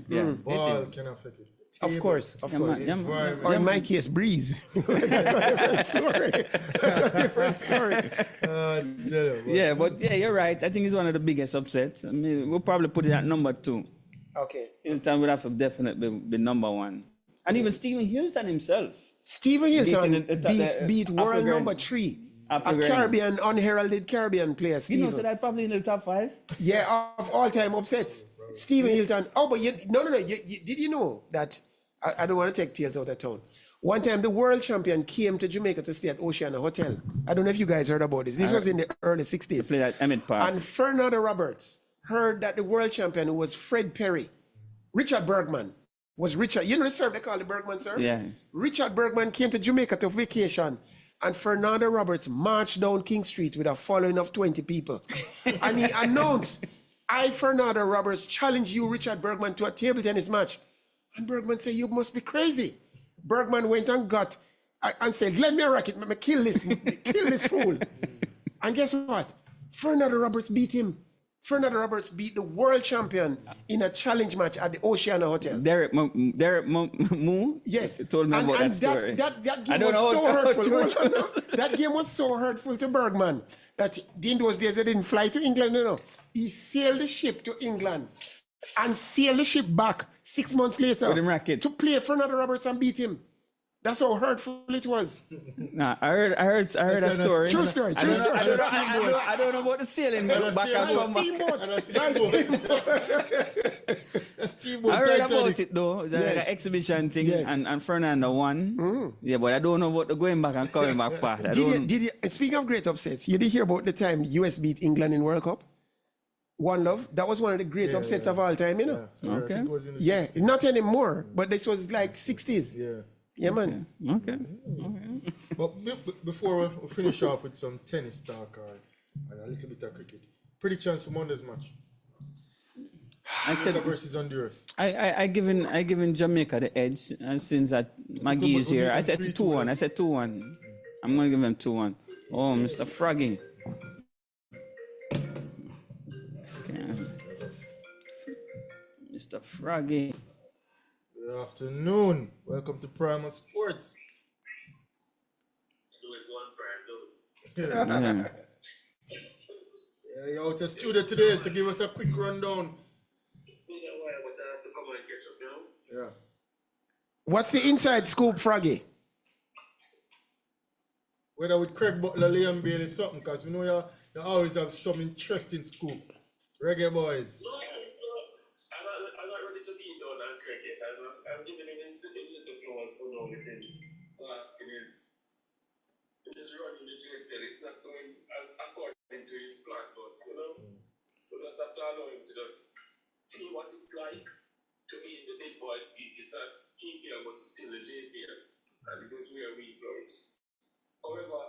[SPEAKER 2] Ball can affect it.
[SPEAKER 4] Of course, of
[SPEAKER 1] Yeah,
[SPEAKER 4] course.
[SPEAKER 1] man, yeah, man.
[SPEAKER 2] Environment.
[SPEAKER 4] Or in my case, breeze. That's a different story. That's a different story.
[SPEAKER 1] Yeah, but yeah, you're right. I think it's one of the biggest upsets. I mean, we'll probably put it at number 2.
[SPEAKER 4] Okay.
[SPEAKER 1] Hilton would have to definitely be number 1. And even Stephen Hilton himself.
[SPEAKER 4] Stephen Hilton
[SPEAKER 1] Beating the
[SPEAKER 4] beat world
[SPEAKER 1] Applegreen.
[SPEAKER 4] number 3. A
[SPEAKER 1] Applegreen.
[SPEAKER 4] Caribbean, unheralded Caribbean player,
[SPEAKER 1] You
[SPEAKER 4] Stephen.
[SPEAKER 1] know, so that probably in the top 5.
[SPEAKER 4] Yeah, of all-time upsets. Stephen Hilton. Oh, but no. Did you know that? I don't want to take tears out of town. One time, the world champion came to Jamaica to stay at Oceana Hotel. I don't know if you guys heard about this. This was in the early 60s.
[SPEAKER 1] Played at Emmett Park.
[SPEAKER 4] And Fernando Roberts heard that the world champion, who was Fred Perry, Richard Bergman, was Richard. You know the serve they call the Bergman serve?
[SPEAKER 1] Yeah.
[SPEAKER 4] Richard Bergman came to Jamaica to vacation, and Fernando Roberts marched down King Street with a following of 20 people. And he announced, I, Fernando Roberts, challenge you, Richard Bergman, to a table tennis match. And Bergman said, you must be crazy. Bergman went and got, and said, let me a racket, let me kill this fool. And guess what? Fernando Roberts beat him. Fernando Roberts beat the world champion in a challenge match at the Oceana Hotel.
[SPEAKER 1] Derek Moo
[SPEAKER 4] Yes.
[SPEAKER 1] told me about that story.
[SPEAKER 4] That
[SPEAKER 1] I
[SPEAKER 4] game
[SPEAKER 1] don't
[SPEAKER 4] was
[SPEAKER 1] know
[SPEAKER 4] so
[SPEAKER 1] how
[SPEAKER 4] hurtful.
[SPEAKER 1] true-
[SPEAKER 4] Hold on now. That game was so hurtful to Bergman that in those days they didn't fly to England, you know. He sailed the ship to England and sailed the ship back 6 months later
[SPEAKER 1] With him racket.
[SPEAKER 4] to play Fernando Roberts and beat him. That's how hurtful it was.
[SPEAKER 1] Nah, I heard a story.
[SPEAKER 4] True story,
[SPEAKER 1] I
[SPEAKER 4] true
[SPEAKER 1] don't know-
[SPEAKER 4] story.
[SPEAKER 1] I don't know about the sailing, but back and come back.
[SPEAKER 2] A steamboat
[SPEAKER 1] I heard
[SPEAKER 2] Titanic.
[SPEAKER 1] about it though. It's like
[SPEAKER 4] Yes.
[SPEAKER 1] an exhibition thing,
[SPEAKER 4] Yes.
[SPEAKER 1] and Fernando won. Yeah, but I don't know about the going back and coming back part. I don't.
[SPEAKER 4] Did you, speaking of great upsets, you did hear about the time US beat England in World Cup? One Love, that was one of the great upsets of all time, you know?
[SPEAKER 2] Yeah, I
[SPEAKER 1] Okay.
[SPEAKER 2] think it was in the
[SPEAKER 4] Yeah,
[SPEAKER 2] 60s.
[SPEAKER 4] not anymore, but this was like 60s.
[SPEAKER 2] Yeah.
[SPEAKER 4] Yeah, man.
[SPEAKER 1] Okay.
[SPEAKER 2] But before we finish off with some tennis talk and a little bit of cricket, predictions for Monday's match.
[SPEAKER 1] I
[SPEAKER 2] Jamaica
[SPEAKER 1] said
[SPEAKER 2] versus Honduras.
[SPEAKER 1] I given Jamaica the edge since that Maggie is here. I said 2-1. I said 2-1. I'm gonna give them 2-1. Oh, Mr. Froggy. Okay. Mr. Froggy.
[SPEAKER 2] Good afternoon. Welcome to Primal Sports.
[SPEAKER 1] Yeah.
[SPEAKER 2] Yeah, you're out of studio today, so give us a quick rundown. Yeah.
[SPEAKER 4] What's the inside scoop, Froggy?
[SPEAKER 2] Whether with Craig Butler, Liam Bailey, something, because we know you always have some interesting scoop. Reggae boys.
[SPEAKER 5] I'm not ready to be done on cricket. I'm giving him his little flowers for now with him. Asking his running the JPL. It's not going as according to his plan, but you know, we just have to allow him to just see what it's like to be in the big boys league. It's not EPL, but it's still the JPL. And this is where we flourish. However,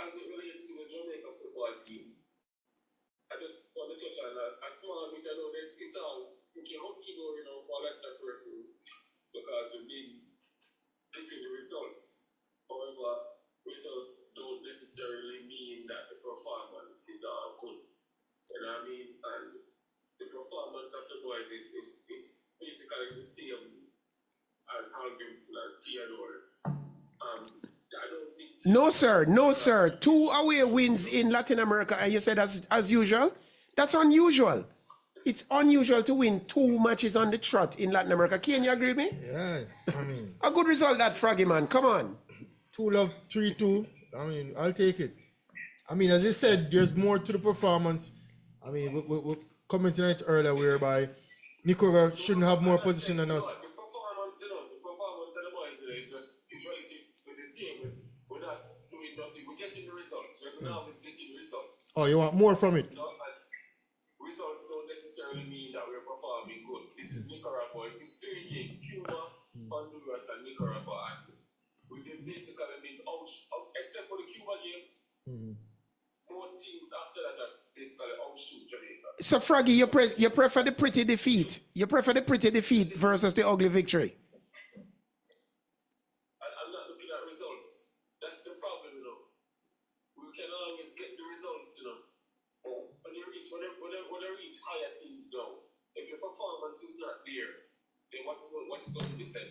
[SPEAKER 5] as it relates to the Jamaica football team, I just want to touch on a small bit. I know it's all hunky dory now for a lot of persons because we've been getting the results. However, results don't necessarily mean that the performance is all good. You know what I mean? And the performance of the boys is basically the same as Halgrimson, as Theodore. I don't think.
[SPEAKER 4] No, sir. No, sir. 2 away wins in Latin America, and you said as usual? That's unusual. It's unusual to win 2 matches on the trot in Latin America. Can you agree with me?
[SPEAKER 2] Yeah, I mean,
[SPEAKER 4] A good result, that, Froggy, man. Come on.
[SPEAKER 2] 2-love, 3-2. I mean, I'll take it. I mean, as I said, there's more to the performance. I mean, we're commenting on it earlier, whereby Nicaragua shouldn't have more position than us.
[SPEAKER 5] The performance, the performance of the boys is just relative with the same. We're not doing nothing. We're getting the results. We're not always getting the results.
[SPEAKER 2] Oh, you want more from it?
[SPEAKER 5] You know, and results don't necessarily mean that we're performing good. This is Nicaragua. It's 3 games: Cuba, Honduras, and Nicaragua. And we've basically been out, except for the Cuba game. More teams after that are basically outshoot Jamaica.
[SPEAKER 4] So, Froggy, you prefer the pretty defeat. You prefer the pretty defeat versus the ugly victory.
[SPEAKER 5] I'm not looking at results. That's the problem, you know. We can always get the results, you know. When you reach higher teams now, if your performance is not there, then what is going to be said?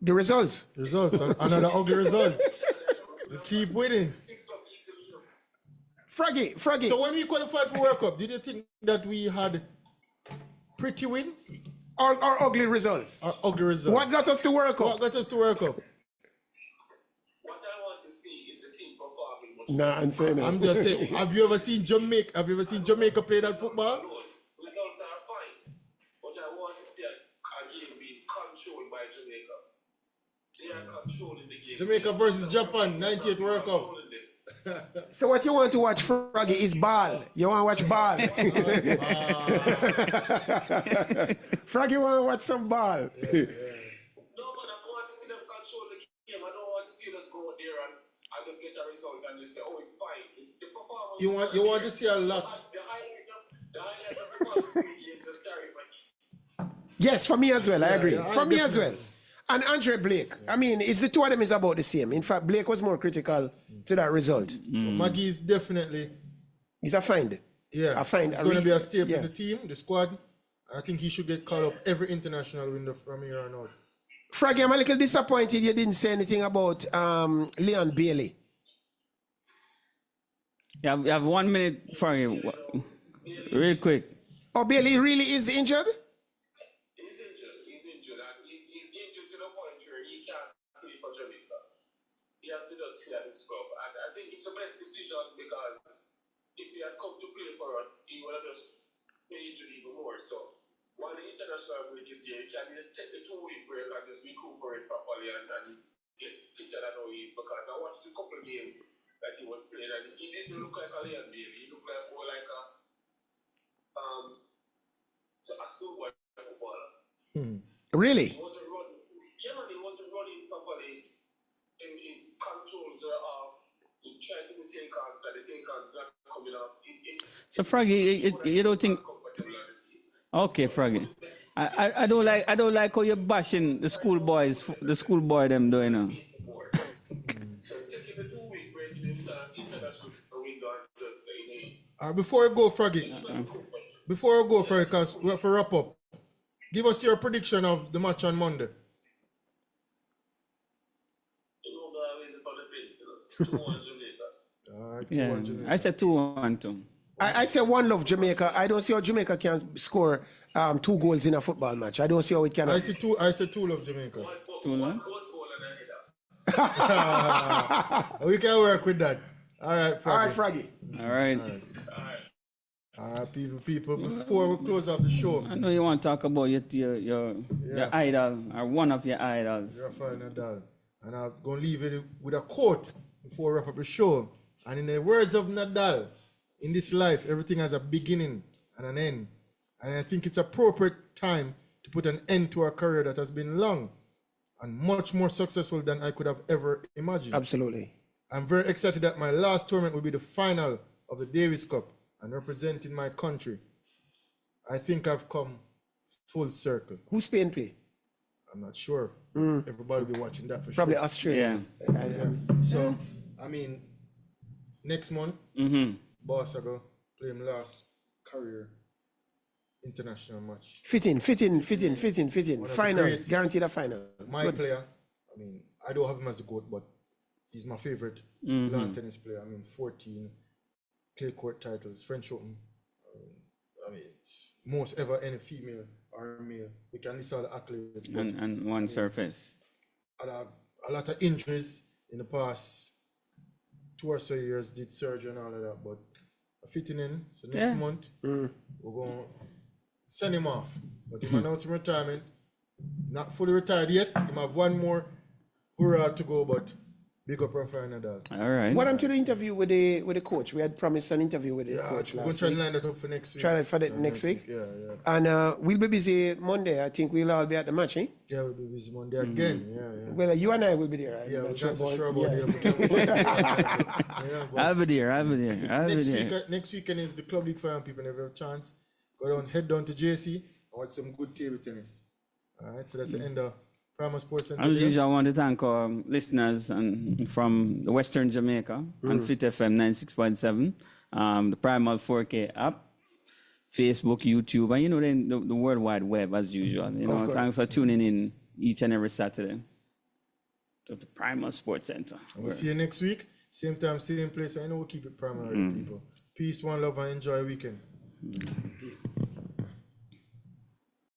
[SPEAKER 4] The results.
[SPEAKER 2] Results. Another ugly result. We keep winning.
[SPEAKER 5] 6 up easily, you know.
[SPEAKER 4] Froggy.
[SPEAKER 2] So when we qualified for World Cup, did you think that we had pretty wins
[SPEAKER 4] or ugly results.
[SPEAKER 2] or ugly results?
[SPEAKER 4] What got us to World
[SPEAKER 2] What
[SPEAKER 4] Cup?
[SPEAKER 2] got us to World Cup?
[SPEAKER 5] What I want to see is the team performing much
[SPEAKER 4] Nah, I'm saying
[SPEAKER 2] I'm just saying, have you ever seen Jamaica play that football?
[SPEAKER 5] better. Results are fine, but I want to see a game being controlled by Jamaica. They are controlling the game.
[SPEAKER 2] Jamaica versus Japan, 98 World Cup.
[SPEAKER 5] Controlling them.
[SPEAKER 4] So what you want to watch, Froggy, is ball. You want to watch ball. Froggy want to watch some ball.
[SPEAKER 5] No, but I want to see them control the game. I don't want to see us go there and just get a result and just say, oh, it's fine. The performance.
[SPEAKER 2] You want to see a lot.
[SPEAKER 5] The highlight of the ball game just carry my.
[SPEAKER 4] Yes, for me as well. I agree.
[SPEAKER 2] yeah,
[SPEAKER 4] For me as well.
[SPEAKER 2] definitely.
[SPEAKER 4] And Andre Blake. I mean, it's the two of them is about the same. In fact, Blake was more critical to that result.
[SPEAKER 2] Maggie is definitely,
[SPEAKER 4] He's a find.
[SPEAKER 2] yeah,
[SPEAKER 4] I find
[SPEAKER 2] he's going to be a staple
[SPEAKER 4] yeah.
[SPEAKER 2] in the team, the squad. I think he should get called up every international window from here on out.
[SPEAKER 4] Froggy, I'm a little disappointed you didn't say anything about Leon Bailey.
[SPEAKER 1] You have 1 minute for you. Real quick.
[SPEAKER 4] Oh, Bailey really is injured?
[SPEAKER 5] He's injured. And he's injured to the point where he can't play has to just clear his club. And I think it's the best decision because if he had come to play for us, he would have just made it even more. So while the international break is here, he can take the 2-week break and just recuperate properly and get teacher that know him, because I watched a couple of games that he was playing and he didn't look like a Leon Bailey. He looked like more like a schoolboy footballer.
[SPEAKER 4] Really?
[SPEAKER 5] He wasn't running. Yeah, man, he wasn't running properly. And his controls are off. He tried to take ons and the take ons not coming off.
[SPEAKER 1] So Froggy, you don't think? Okay, Froggy. I don't like how you're bashing the schoolboy them doing now.
[SPEAKER 5] So taking the 2-week break in international window and just saying, hey,
[SPEAKER 2] Before I go, Froggy, because we have to wrap up. Give us your prediction of the match on Monday.
[SPEAKER 5] always upon the fence, 2-1 Jamaica.
[SPEAKER 2] All right,
[SPEAKER 1] Yeah,
[SPEAKER 2] 2-1 Jamaica.
[SPEAKER 1] I said 2-1.
[SPEAKER 4] I say one love Jamaica. I don't see how Jamaica can score 2 goals in a football match. I don't see how it can.
[SPEAKER 2] I say two love Jamaica.
[SPEAKER 1] 2-1.
[SPEAKER 5] One goal and a header.
[SPEAKER 2] We can work with that. All right, Froggy.
[SPEAKER 4] All right, Froggy.
[SPEAKER 1] All right.
[SPEAKER 2] All right, people. Before we close off the show,
[SPEAKER 1] I know you want to talk about your idol or one of your idols.
[SPEAKER 2] Rafael Nadal, and I'm going to leave it with a quote before we wrap up the show. And in the words of Nadal, in this life, everything has a beginning and an end. And I think it's appropriate time to put an end to a career that has been long and much more successful than I could have ever imagined.
[SPEAKER 4] Absolutely.
[SPEAKER 2] I'm very excited that my last tournament will be the final of the Davis Cup and representing my country. I think I've come full circle.
[SPEAKER 4] Who's Spain play?
[SPEAKER 2] I'm not sure. Everybody will be watching that for
[SPEAKER 4] Probably
[SPEAKER 2] sure.
[SPEAKER 4] Australia.
[SPEAKER 2] So, I mean, next month, Boss are going to play him last career international match.
[SPEAKER 4] Fit in.
[SPEAKER 2] One of the
[SPEAKER 4] Finals,
[SPEAKER 2] greats.
[SPEAKER 4] guaranteed a final.
[SPEAKER 2] My
[SPEAKER 4] Good.
[SPEAKER 2] player, I mean, I don't have him as a GOAT, but he's my favorite lawn tennis player. I mean, 14 clay court titles, French Open. I mean, most ever any female or male. We can list all the accolades. But
[SPEAKER 1] And one surface.
[SPEAKER 2] had a lot of injuries in the past 2 or so years, did surgery and all of that, but fitting in. So next month, we're going to send him off. But him announcing retirement, not fully retired yet. He have one more hurrah to go, but big up Rafael Nadal.
[SPEAKER 1] All right.
[SPEAKER 4] What happened to the interview with the coach? We had promised an interview with the
[SPEAKER 2] Yeah,
[SPEAKER 4] coach
[SPEAKER 2] we're going
[SPEAKER 4] last
[SPEAKER 2] to try and
[SPEAKER 4] week.
[SPEAKER 2] line that up for next week.
[SPEAKER 4] Try that for next week?
[SPEAKER 2] Yeah.
[SPEAKER 4] And we'll be busy Monday. I think we'll all be at the match, eh?
[SPEAKER 2] Yeah, we'll be busy Monday again. Yeah.
[SPEAKER 4] Well, you and I will be there. I'm
[SPEAKER 2] Yeah,
[SPEAKER 4] not
[SPEAKER 2] we're not so
[SPEAKER 4] about-
[SPEAKER 2] sure about
[SPEAKER 4] yeah.
[SPEAKER 2] it.
[SPEAKER 1] I'll be there.
[SPEAKER 2] Next weekend is the Club League Final. People never have a chance. Head down to JC and watch some good table tennis. All right, so that's the end of Primal Sports Center.
[SPEAKER 1] As usual, I want to thank our listeners and from the Western Jamaica on Fit FM 96.7, the Primal 4K app, Facebook, YouTube, and then the World Wide Web as usual.
[SPEAKER 4] course.
[SPEAKER 1] Thanks for tuning in each and every Saturday to the Primal Sports Center.
[SPEAKER 2] We'll see you next week. Same time, same place. I know we'll keep it primal, people. Peace, one love, and enjoy weekend.
[SPEAKER 4] Peace.